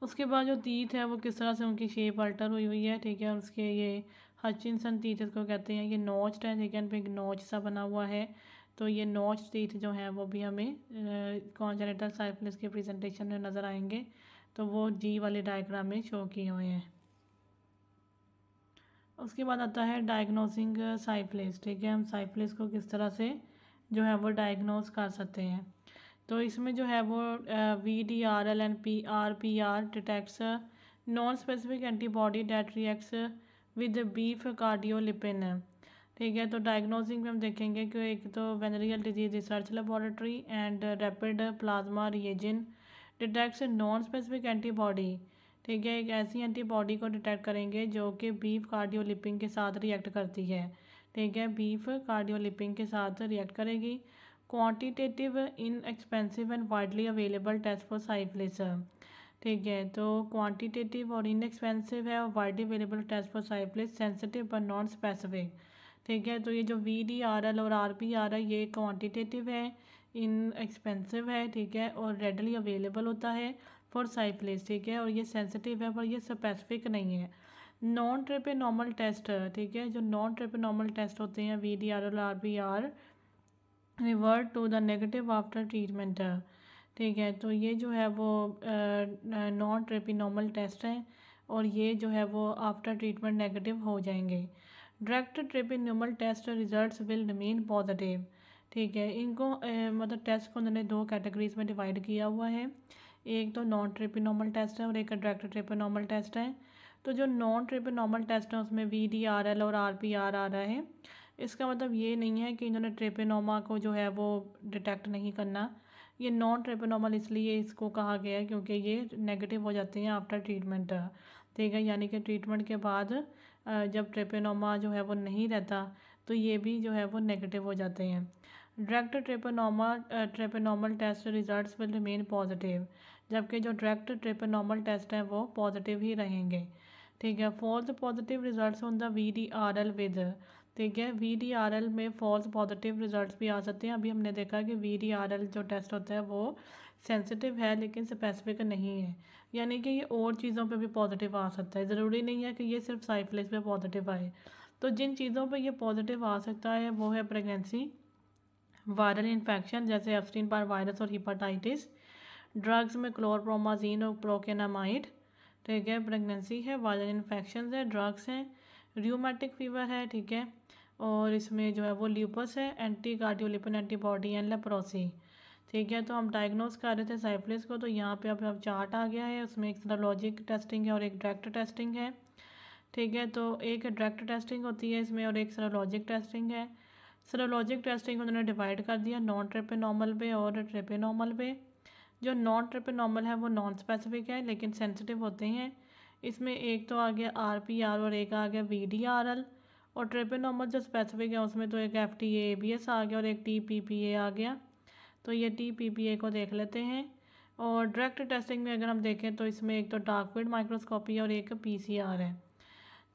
उसके बाद जो टीथ है वो किस तरह से उनकी शेप अल्टर हुई हुई है, ठीक है। उसके ये हचिनसन टीथ इसको कहते हैं, ये नॉच्ड है, ठीक है, पे एक नॉच सा बना हुआ है, तो ये नॉच टीथ जो है वो भी हमें कॉन्जेनिटल साइफिलिस के प्रेजेंटेशन में नज़र आएंगे, तो वो जी वाले डायग्राम में शो किए हुए हैं। उसके बाद आता है डायग्नोसिंग साइफिलिस, ठीक है। हम साइफिलिस को किस तरह से जो है वो डायग्नोस कर सकते हैं, तो इसमें जो है वो VDRL and PR detects non specific antibody that reacts with beef cardiolipin, ठीक है। तो डायग्नोसिंग में हम देखेंगे कि एक तो venereal disease research laboratory and rapid plasma reagent detects non specific antibody, ठीक है। एक ऐसी एंटीबॉडी को डिटेक्ट करेंगे जो कि बीफ कार्डियोलिपिन के साथ रिएक्ट करती है, ठीक है, बीफ कार्डियोलिपिन के साथ रिएक्ट करेगी। Quantitative inexpensive and widely available test for syphilis, ठीक है। तो क्वांटिटेटिव और इनएक्सपेंसिव है और widely available test for syphilis, sensitive पर नॉन स्पेसिफिक, ठीक है। तो ये जो VDRL और RPR है ये क्वांटिटेटिव है, इनएक्सपेंसिव है, ठीक है, और रेडली अवेलेबल होता है फॉर साइफिलिस, ठीक है, और ये सेंसिटिव है पर ये स्पेसिफिक नहीं है। नॉन ट्रिपेनॉर्मल टेस्ट, ठीक है, जो नॉन ट्रिपेनॉर्मल टेस्ट होते हैं VDRL और RPR revert to the negative after treatment, ठीक है। तो ये जो है वो नॉन ट्रिपेनॉर्मल टेस्ट है और ये जो है वो आफ्टर ट्रीटमेंट नेगेटिव हो जाएंगे। Direct treponemal test results will remain positive, ठीक है। इनको मतलब टेस्ट को उन्होंने दो कैटेगरीज में डिवाइड किया हुआ है, एक तो नॉन ट्रिपेनॉर्मल टेस्ट है और एक डायरेक्ट ट्रिपेनॉर्मल टेस्ट है। तो जो नॉन ट्रिपेनॉर्मल टेस्ट है उसमें VDRL और RPR आ रहा है, इसका मतलब ये नहीं है कि इन्होंने ट्रेपेनोमा को जो है वो डिटेक्ट नहीं करना, ये नॉन ट्रेपेनोमल इसलिए इसको कहा गया है क्योंकि ये नेगेटिव हो जाते हैं आफ्टर ट्रीटमेंट, ठीक है। यानी कि ट्रीटमेंट के बाद जब ट्रेपेनोमा जो है वो नहीं रहता तो ये भी जो है वो नेगेटिव हो जाते हैं। Direct treponemal test results will remain positive, जबकि जो डायरेक्ट ट्रेपेनोमल टेस्ट हैं वो पॉजिटिव ही रहेंगे, ठीक है। False positive results on the VDRL with, ठीक है, VDRL में फॉल्स पॉजिटिव रिजल्ट्स भी आ सकते हैं। अभी हमने देखा कि VDRL जो टेस्ट होता है वो सेंसिटिव है लेकिन स्पेसिफिक नहीं है, यानी कि ये और चीज़ों पे भी पॉजिटिव आ सकता है, ज़रूरी नहीं है कि ये सिर्फ साइफिलिस पे पॉजिटिव आए। तो जिन चीज़ों पे ये पॉजिटिव आ सकता है वो है प्रेगनेंसी, वायरल इन्फेक्शन जैसे एब्स्टीन पार वायरस और हिपेटाइटिस, ड्रग्स में क्लोरप्रोमाजीन और प्रोकेनामाइड, ठीक है, प्रेगनेंसी है, वायरल इन्फेक्शन है, ड्रग्स हैं, र्यूमेटिक फीवर है, ठीक है, और इसमें जो है वो ल्यूपस है, anti cardiolipin antibody and leprosy, ठीक है। तो हम डायग्नोस कर रहे थे साइफिलिस को, तो यहाँ पे अब चार्ट आ गया है, उसमें एक सीरोलॉजिक टेस्टिंग है और एक डायरेक्ट टेस्टिंग है, ठीक है। तो एक डायरेक्ट टेस्टिंग होती है इसमें और एक सीरोलॉजिक टेस्टिंग है। सेरोलॉजिक टेस्टिंग उन्होंने डिवाइड कर दिया नॉन ट्रेपेनॉर्मल पे और ट्रेपेनॉर्मल पे। जो नॉन ट्रेपेनॉर्मल है वो नॉन स्पेसिफिक है लेकिन सेंसिटिव होते हैं। इसमें एक तो आ गया RPR और एक आ गया VDRL। और ट्रेपेनॉर्मल जो स्पेसिफिक है उसमें तो एक FTA-ABS आ गया और एक TPPA आ गया। तो ये TPPA को देख लेते हैं। और डायरेक्ट टेस्टिंग में अगर हम देखें तो इसमें एक तो डार्क फील्ड माइक्रोस्कोपी और एक PCR है।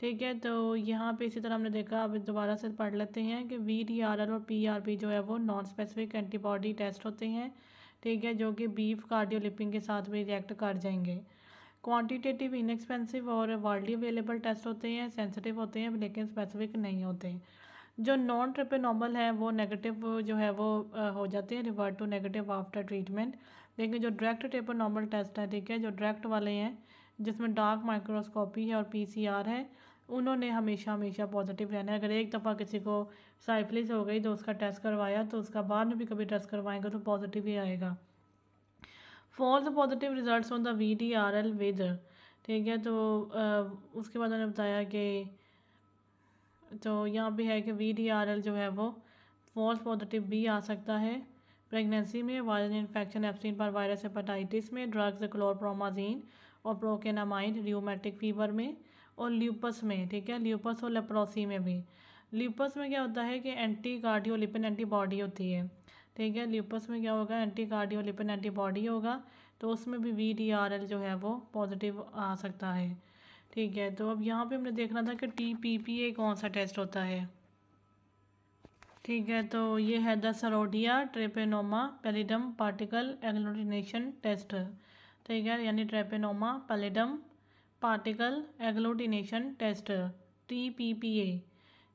ठीक है, तो यहाँ पे इसी तरह हमने देखा, अब दोबारा से पढ़ लेते हैं कि VDRL और PRP जो है वो नॉन स्पेसिफिक एंटीबॉडी टेस्ट होते हैं। ठीक है, जो कि बीफ कार्डियोलिपिंग के साथ भी रिएक्ट कर जाएंगे। क्वांटिटेटिव इनएक्सपेंसिव और वर्ल्डली अवेलेबल टेस्ट होते हैं, सेंसिटिव होते हैं लेकिन स्पेसिफिक नहीं होते। जो नॉन ट्रेपेनॉर्मल है वो नेगेटिव जो है वो हो जाते हैं, revert to negative after treatment. लेकिन जो डायरेक्ट ट्रेपेनॉर्मल टेस्ट है, ठीक है, जो डायरेक्ट वाले हैं जिसमें डार्क माइक्रोस्कोपी है और PCR है, उन्होंने हमेशा हमेशा पॉजिटिव रहना है। अगर एक दफ़ा किसी को साइफिलिस हो गई तो उसका टेस्ट करवाया तो उसका बाद में भी कभी टेस्ट करवाएंगे तो पॉजिटिव ही आएगा। False positive results on the VDRL with, ठीक है, तो उसके बाद उन्होंने बताया कि तो यहाँ भी है कि VDRL जो है वो फॉल्स पॉजिटिव भी आ सकता है प्रेगनेंसी में, वायरल इन्फेक्शन, एब्सिन पर वायरस हेपेटाइटिस में, ड्रग्स क्लोरप्रोमाजीन और प्रोकेनामाइड र्यूमेटिक फीवर में और ल्यूपस में। ठीक है, ल्यूपस और लेप्रोसी में भी। ल्यूपस में क्या होता है कि एंटी कार्डियोलिपिन एंटीबॉडी होती है। ठीक है, ल्यूपस में क्या होगा, एंटी कार्डियोलिपिन एंटीबॉडी होगा, तो उसमें भी VDRL जो है वो पॉजिटिव आ सकता है। ठीक है, तो अब यहाँ पे हमने देखना था कि TPPA कौन सा टेस्ट होता है। ठीक है, तो ये है the Serodia Treponema pallidum particle agglutination test. ठीक है, यानी Treponema pallidum particle agglutination test TPPA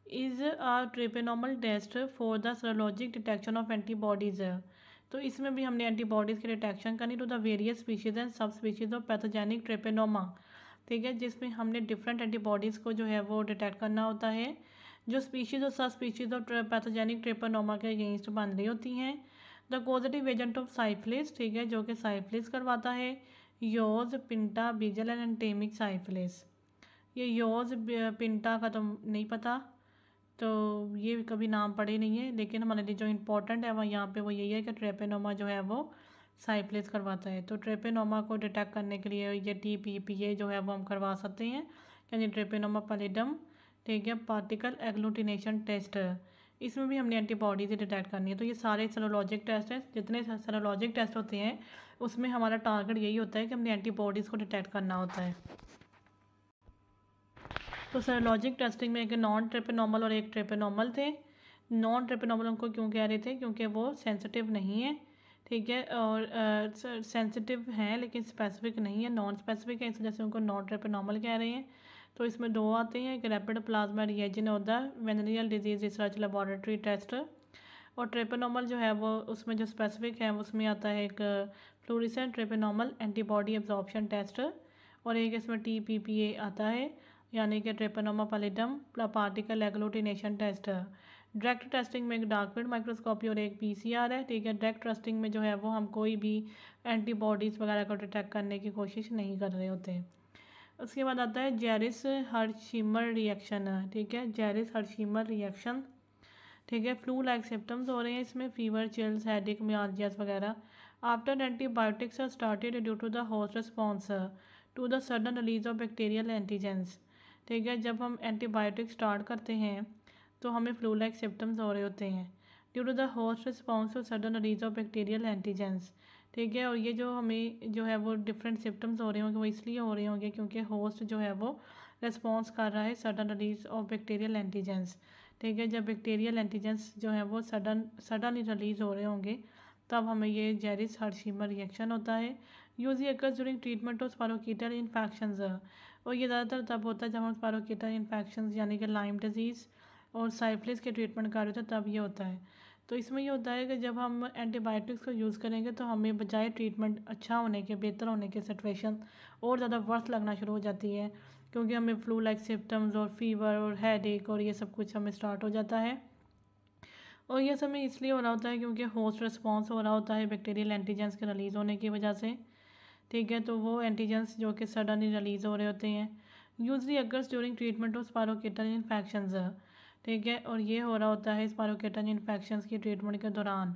is a treponemal test for the serologic detection of antibodies. तो इसमें भी हमने एंटीबॉडीज़ की डिटेक्शन करनी to the various species and sub species of pathogenic Treponema. ठीक है, जिसमें हमने डिफरेंट एंटीबॉडीज़ को जो है वो डिटेक्ट करना होता है जो स्पीशीज़ और सब स्पीशीज़ ऑफ पैथोजेनिक ट्रेपेनोमा के अगेंस्ट बन रही होती हैं। The positive agent of syphilis, ठीक है, जो कि साइफिलिस करवाता है, योज पिंटा बीजल एंड एंटेमिक साइफिलिस। ये योज पिंटा का तो नहीं पता, तो ये कभी नाम पढ़े नहीं है, लेकिन हमारे लिए जो इम्पोर्टेंट है वह यहाँ पे वो यही है कि ट्रेपेनोमा जो है वो साइफिलिस करवाता है। तो ट्रेपेनोमा को डिटेक्ट करने के लिए ये TPPA जो है वो हम करवा सकते हैं, यानी ट्रेपेनोमा पैलिडम, ठीक है, पार्टिकल एग्लूटिनेशन टेस्ट। इसमें भी हमने एंटीबॉडीज डिटेक्ट करनी है। तो ये सारे सेरोलॉजिक टेस्ट हैं, जितने सेरोलॉजिक टेस्ट होते हैं उसमें हमारा टारगेट यही होता है कि हमने एंटीबॉडीज़ को डिटेक्ट करना होता है। तो सेरोलॉजिक टेस्टिंग में एक नॉन ट्रेपेनॉर्मल और एक ट्रेपेनॉर्मल थे। नॉन ट्रेपेनॉर्मल उनको क्यों कह रहे थे, क्योंकि वो सेंसिटिव नहीं है। ठीक है, और सेंसिटिव हैं लेकिन स्पेसिफिक नहीं है, नॉन स्पेसिफिक है, इस वजह से उनको नॉन ट्रेपेनॉर्मल कह रहे हैं। तो इसमें दो आते हैं, एक रैपिड प्लाज्मा रिएजन और the venereal disease research laboratory test. और ट्रेपेनॉर्मल जो है वो उसमें जो स्पेसिफिक है उसमें आता है एक fluorescent treponemal antibody absorption test, और एक इसमें TPPA आता है, यानी कि Treponema pallidum particle agglutination test. Direct testing में एक डार्क फील्ड माइक्रोस्कोपी और एक PCR है। ठीक है, डायरेक्ट टेस्टिंग में जो है वो हम कोई भी एंटीबॉडीज़ वगैरह को डिटेक्ट करने की कोशिश नहीं कर रहे होते। उसके बाद आता है जेरिस हर्शिमर रिएक्शन। ठीक है, जेरिस हर्शिमर रिएक्शन, ठीक है, फ्लू लाइक सिम्टम्स हो रहे हैं इसमें, फीवर, चिल्स, हेडेक, मियालजियास वगैरह। After antibiotics are started due to the host response to the sudden release of bacterial antigens. ठीक है, जब हम एंटीबायोटिक स्टार्ट करते हैं तो हमें फ्लू लाइक सिम्टम्स हो रहे होते हैं due to the host response to sudden release of bacterial antigens. ठीक है, और ये जो हमें जो है वो डिफरेंट सिम्टम्स हो रहे होंगे वो इसलिए हो रहे होंगे क्योंकि होस्ट जो है वो रिस्पॉन्स कर रहा है sudden release of bacterial antigens. ठीक है, जब बैक्टीरियल एंटीजेंस जो है वो सडनली रिलीज हो रहे होंगे तब हमें ये जेरिस हर्शिमर रिएक्शन होता है। Usually occurs during treatment of spirochaetal infections, और ये ज़्यादातर तब होता है जब हम स्पायरोकीटल इन्फेक्शंस यानी कि लाइम डिजीज़ और साइफिलिस के ट्रीटमेंट कर रहे थे तब ये होता है। तो इसमें ये होता है कि जब हम एंटीबायोटिक्स को यूज़ करेंगे तो हमें बजाय ट्रीटमेंट अच्छा होने के, बेहतर होने के, सिचुएशन और ज़्यादा वर्स्ट लगना शुरू हो जाती है, क्योंकि हमें फ्लू लाइक सिम्टम्स और फीवर और हेडेक और ये सब कुछ हमें स्टार्ट हो जाता है। और ये सब में इसलिए हो रहा होता है क्योंकि होस्ट रिस्पॉन्स हो रहा होता है बैक्टीरियल एंटीजेंस के रिलीज़ होने की वजह से। ठीक है, तो वो एंटीजेंस जो कि सडनली रिलीज़ हो रहे होते हैं usually occurs during treatment of spirochaetal infections. ठीक है, और ये हो रहा होता है स्पाइरोकीटन इन्फेक्शंस की ट्रीटमेंट के दौरान।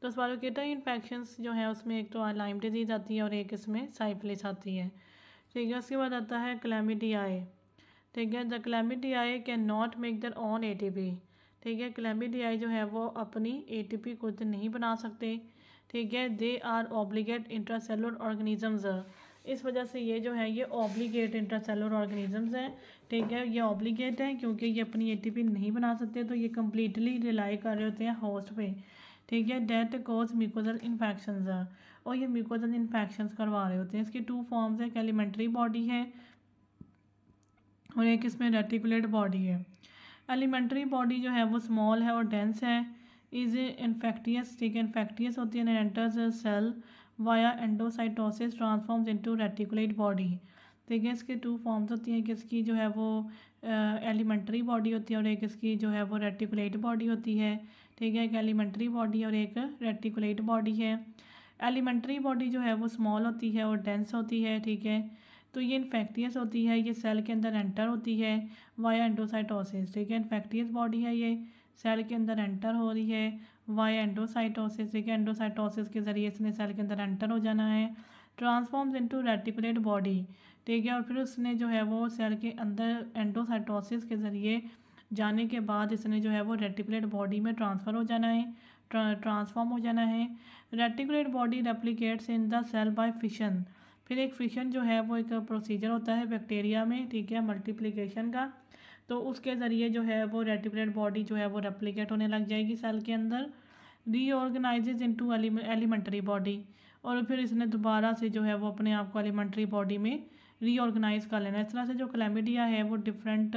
तो स्पाइरोकीटन इन्फेक्शंस जो है उसमें एक तो लाइम डिजीज़ आती है और एक इसमें साइफिलिस आती है। ठीक है, उसके बाद आता है क्लैमिडियाई। ठीक है, the Chlamydiae can not make their own ATP. ठीक है, क्लैमिडियाई जो है वो अपनी एटीपी खुद नहीं बना सकते। ठीक है, they are obligate intracellular organisms. इस वजह से ये जो है ये ऑब्लिगेट इंट्रासेलुलर ऑर्गेनिजम्स हैं। ठीक है, ये ऑब्लिगेट हैं क्योंकि ये अपनी एटीपी नहीं बना सकते, तो ये कम्प्लीटली रिलाई कर रहे होते हैं होस्ट पे। ठीक है, डेट कोज म्यूकोजल इन्फेक्शंस, और ये म्यूकोजल इन्फेक्शंस करवा रहे होते हैं। इसकी टू फॉर्म्स है, एक एलिमेंट्री बॉडी है और एक इसमें रेटिकुलेट बॉडी है। एलिमेंट्री बॉडी जो है वो स्मॉल है और डेंस है, इज इन्फेक्टियस। ठीक है, इन्फेक्टियस होती है, enters cell via endocytosis transforms into reticulate body. ठीक है, इसके टू फॉर्म्स होती हैं कि इसकी जो है वो एलिमेंट्री बॉडी होती है और एक इसकी जो है वो रेटिकुलेट बॉडी होती है। ठीक है, एक एलिमेंट्री बॉडी और एक रेटिकुलेट बॉडी है। एलिमेंट्री बॉडी जो है वो स्मॉल होती है और डेंस होती है। ठीक है, तो ये इन्फेक्टियस होती है, ये सेल के अंदर एंटर होती है वाया एंडोसाइटोसिस। ठीक है, इन्फेक्टियस बॉडी है, ये सेल के अंदर एंटर हो रही है वाया एंडोसाइटोसिस। ठीक है, एंडोसाइटोसिस के ज़रिए इसने सेल के अंदर एंटर हो जाना है, ट्रांसफॉर्म्स इनटू रेटिकुलेट बॉडी। ठीक है, और फिर उसने जो है वो सेल के अंदर एंडोसाइटोसिस के ज़रिए जाने के बाद इसने जो है वो रेटिकुलेट बॉडी में ट्रांसफ़र हो जाना है, ट्रांसफॉर्म हो जाना है। Reticulate body replicates in the cell by fission. फिर एक फिशन जो है वो एक प्रोसीजर होता है बैक्टीरिया में, ठीक है, मल्टीप्लिकेशन का, तो उसके ज़रिए जो है वो रेटिकुलेट बॉडी जो है वो रेप्लिकेट होने लग जाएगी सेल के अंदर। रीऑर्गेनाइजेज इनटू एलिमेंट्री बॉडी, और फिर इसने दोबारा से जो है वो अपने आप को एलिमेंट्री बॉडी में रीऑर्गेनाइज कर लेना। इस तरह से जो क्लैमिडिया है वो डिफरेंट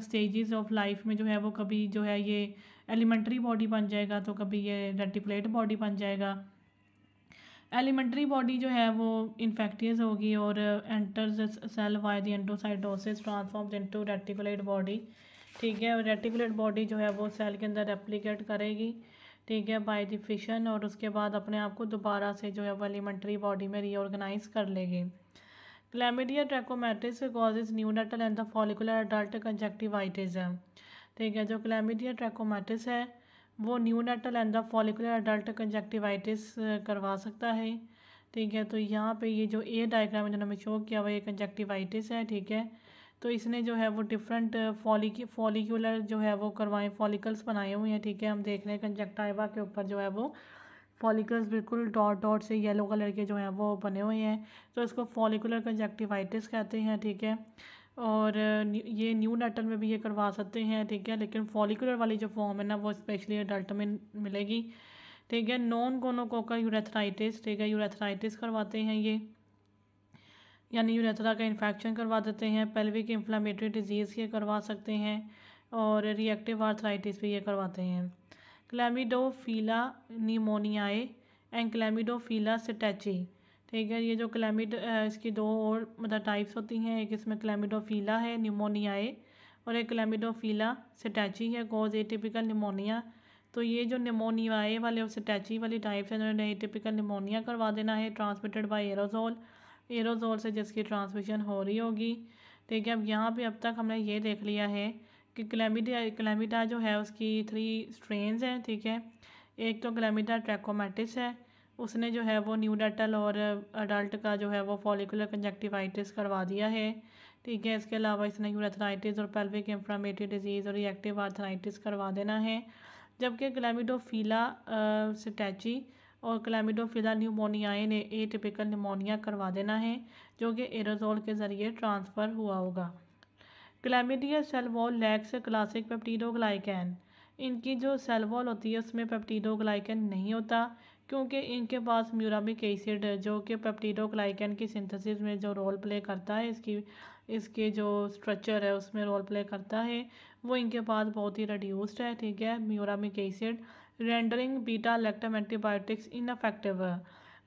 स्टेजेस ऑफ लाइफ में जो है वो कभी जो है ये एलिमेंट्री बॉडी बन जाएगा, तो कभी ये रेटिकुलेट बॉडी बन जाएगा। एलिमेंट्री बॉडी जो है वो इन्फेक्टियस होगी और enters cell by the endocytosis transforms into reticulate body. ठीक है, और रेटिकुलेट बॉडी जो है वो सेल के अंदर रेप्लिकेट करेगी, ठीक है, बाय द फिशन, और उसके बाद अपने आप को दोबारा से जो है वो एलिमेंट्री बॉडी में रीऑर्गेनाइज कर लेगी। Chlamydia trachomatis causes neonatal and the follicular adult conjunctivitis है। ठीक है, जो क्लैमिडिया ट्रैकोमैटिस है वो neonatal and the follicular adult conjunctivitis करवा सकता है। ठीक है, तो यहाँ पे ये जो ए डायग्राम है जो हमें शो किया हुआ ये कंजक्टिवाइटिस है। ठीक है, तो इसने जो है वो डिफरेंट फॉलिकुलर जो है वो करवाए, फॉलिकल्स बनाए हुए हैं। ठीक है, हम देख रहे हैं कंजक्टाइवा के ऊपर जो है वो फॉलिकल्स बिल्कुल डॉट डॉट से येलो कलर के जो हैं वो बने हुए हैं, तो इसको फॉलिकुलर कंजक्टिवाइटिस कहते हैं। ठीक है, और ये न्यू नेटल में भी ये करवा सकते हैं। ठीक है, लेकिन फॉलिकुलर वाली जो फॉर्म है ना वो स्पेशली अडल्ट में मिलेगी। ठीक है, नॉन गोनोकोकल यूरेथ्राइटिस, ठीक है, यूरेथ्राइटिस करवाते हैं ये, यानी यूरेथ्रा का इन्फेक्शन करवा देते हैं। पेल्विक इन्फ्लामेटरी डिजीज़ ये करवा सकते हैं, और रिएक्टिव आर्थराइटिस भी ये करवाते हैं। क्लैमिडोफिला निमोनियाए एंड क्लैमिडोफिला सेटेची। ठीक है, ये जो इसकी दो और मतलब टाइप्स होती हैं, एक इसमें क्लैमिडोफिला है निमोनियाए और एक क्लैमिडोफिला सेटेची है कॉज एटिपिकल निमोनिया। तो ये जो निमोनियाए वाले और सेटेची वाली टाइप्स हैं उन्होंने एटिपिकल निमोनिया करवा देना है, ट्रांसमिटेड बाय एरोजोल से जिसकी ट्रांसमिशन हो रही होगी। ठीक है, अब यहाँ पे अब तक हमने ये देख लिया है कि क्लैमिडा जो है उसकी 3 स्ट्रेन्स हैं। ठीक है, एक तो क्लैमिडा ट्रैकोमैटिस है, उसने जो है वो न्यूनेटल और अडल्ट का जो है वो फॉलिकुलर कंजक्टिवाइटिस करवा दिया है। ठीक है, इसके अलावा इसने यूरेथ्राइटिस और पेल्विक इन्फ्लामेटरी डिजीज़ और रिएक्टिव आर्थराइटिस करवा देना है। जबकि क्लैमिडोफिला सेटेची और क्लैमिडोफिला न्यूमोनियाए ने एटिपिकल निमोनिया करवा देना है, जो कि एरोजोल के ज़रिए ट्रांसफ़र हुआ होगा। Chlamydia cell wall lacks classic peptidoglycan. इनकी जो सेल वॉल होती है उसमें पेप्टिडोग्लाइकैन नहीं होता, क्योंकि इनके पास म्यूरामिक एसिड जो कि पेप्टिडोग्लाइकैन की सिंथेसिस में जो रोल प्ले करता है, इसके जो स्ट्रक्चर है उसमें रोल प्ले करता है, वो इनके पास बहुत ही रिड्यूस्ड है। ठीक है, muramic acid rendering beta lactam antibiotics ineffective.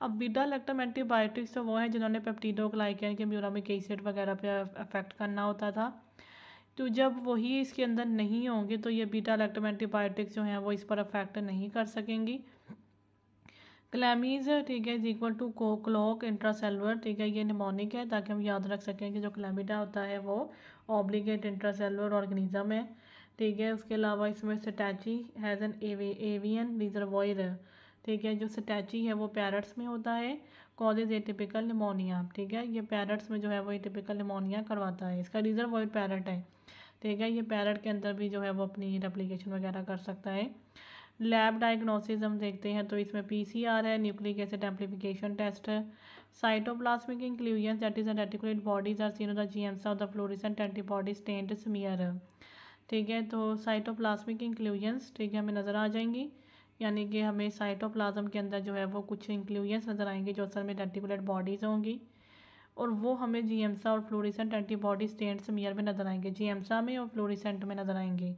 अब बीटा लैक्टम एंटीबायोटिक्स तो वो हैं जिन्होंने पेप्टिडोग्लाइकैन के म्यूरामिक एसिड वगैरह पे अफेक्ट करना होता था, तो जब वही इसके अंदर नहीं होंगे तो ये बीटा लैक्टम एंटीबायोटिक्स जो हैं वो इस पर अफेक्ट नहीं कर सकेंगी। क्लैमीज, ठीक है, is equal to cloak intracellular. ठीक है, ये निमोनिक है ताकि हम याद रख सकें कि जो क्लैमिडा होता है वो ऑब्लिगेट इंट्रासेलुलर ऑर्गेनिज्म है। ठीक है। उसके अलावा इसमें सेटैची हैज़ एन एवियन रिजर्वॉयर, ठीक है। जो सेटैची है वो पैरट्स में होता है, कॉजेज एटिपिकल निमोनिया, ठीक है। ये पैरट्स में जो है वो एटिपिकल निमोनिया करवाता है। इसका रिजर्वॉयर पैरट है, ठीक है। ये पैरट के अंदर भी जो है वो अपनी रेप्लिकेशन वगैरह कर सकता है। लैब डायग्नोसिस हम देखते हैं तो इसमें पीसीआर है, न्यूक्लिक एसिड एम्प्लीफिकेशन टेस्ट है। Cytoplasmic inclusion that is reticulate bodies are seen the GMS of the fluorescent antibody stained smear, ठीक है। तो साइटोप्लाज्मिक इंक्लूजन्स, ठीक है, हमें नज़र आ जाएंगी, यानी कि हमें साइटोप्लाज्म के अंदर जो है वो कुछ इंक्लूजन्स नज़र आएंगे जो असल में रेटिकुलेट बॉडीज़ होंगी, और वो हमें जीएमसा और फ्लोरेसेंट एंटीबॉडी स्टेन्ड स्मीयर में नज़र आएंगे, जीएमसा में और फ्लोरेसेंट में नज़र आएंगे,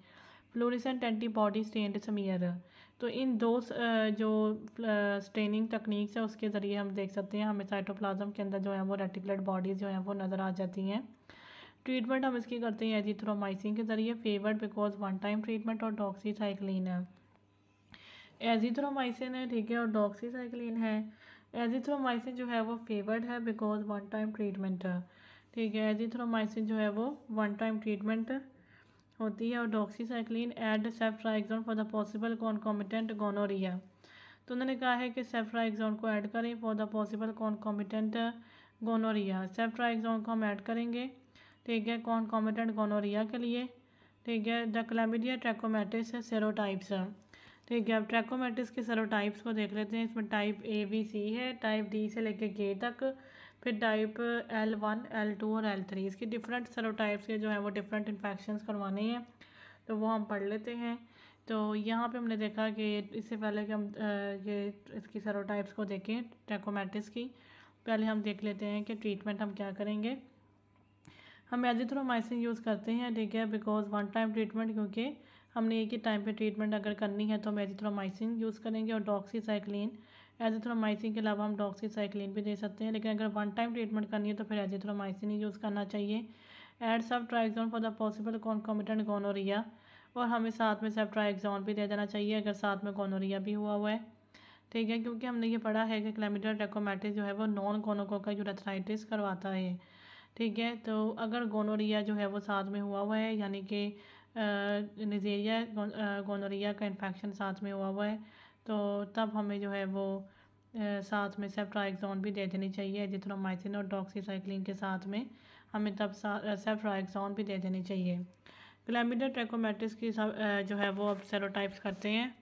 फ्लोरेसेंट एंटीबॉडी स्टेन्ड स्मीयर। तो इन दो जो स्टेनिंग तकनीक्स है उसके ज़रिए हम देख सकते हैं हमें साइटोप्लाज्म के अंदर जो है वो रेटिकुलेट बॉडीज़ जो हैं वो नज़र आ जाती हैं। ट्रीटमेंट हम इसकी करते हैं एजिथ्रोमाइसिन के ज़रिए, favoured because one time treatment, और डॉक्सीसाइक्लिन है, एजिथ्रोमाइसिन है, ठीक है, और डॉक्सीसाइक्लिन है। एजिथ्रोमाइसिन जो है वो फेवर्ड है बिकॉज वन टाइम ट्रीटमेंट है, ठीक है। एजिथ्रोमाइसिन जो है वो वन टाइम ट्रीटमेंट होती है, और doxycycline add ceftriaxone for the possible concomitant gonorrhoea. तो उन्होंने कहा है कि सेफ्ट्राइक्सोन को ऐड करें for the possible concomitant gonorrhoea. Ceftriaxone को हम ऐड करेंगे, ठीक है, कॉन्कोमिटेंट गोनोरिया के लिए, ठीक है। द क्लैमिडिया ट्रैकोमैटिस सेरोटाइप्स, ठीक है। अब ट्रैकोमैटिस के सेरोटाइप्स को देख लेते हैं। इसमें टाइप ABC है, टाइप D से लेके K तक, फिर टाइप L1, L2 और L3। इसकी डिफरेंट सेरोटाइप्स के जो है वो डिफरेंट इन्फेक्शंस करवाने हैं, तो वो हम पढ़ लेते हैं। तो यहाँ पे हमने देखा कि इससे पहले कि हम ये इसकी सेरोटाइप्स को देखें ट्रैकोमैटिस की, पहले हम देख लेते हैं कि ट्रीटमेंट हम क्या करेंगे। हम एजिथ्रोमाइसिन यूज़ करते हैं, ठीक है, बिकॉज वन टाइम ट्रीटमेंट, क्योंकि हमने एक ही टाइम पे ट्रीटमेंट अगर करनी है तो हम एजिथ्रोमाइसिन यूज़ करेंगे, और डॉक्सीसाइक्लिन, एजिथ्रोमाइसिन के अलावा हम डॉक्सीसाइक्लिन भी दे सकते हैं, लेकिन अगर वन टाइम ट्रीटमेंट करनी है तो फिर एजिथ्रोमाइसिन ही यूज़ करना चाहिए। Add ceftriaxone for the possible concomitant gonorrhoea, और हमें साथ में सेफ्ट्राइक्सोन भी दे देना चाहिए अगर साथ में गोनोरिया भी हुआ हुआ है, ठीक है, क्योंकि हमने ये पढ़ा है कि क्लैमिडिया ट्रैकोमैटिस जो है वो नॉन गोनोकोकल यूरेथ्राइटिस करवाता है, ठीक है। तो अगर गोनोरिया जो है वो साथ में हुआ हुआ है, यानी कि निजेरिया गोनोरिया का इन्फेक्शन साथ में हुआ हुआ है, तो तब हमें जो है वो साथ में सेफ्ट्राइक्सोन भी दे देनी चाहिए, एजिथ्रोमाइसिन और डॉक्सीसाइक्लिन के साथ में हमें तब सेफ्ट्राइक्सोन भी दे देनी चाहिए। क्लैमिडिया ट्रैकोमैटिस की जो है वो अब सेरोटाइप्स करते हैं।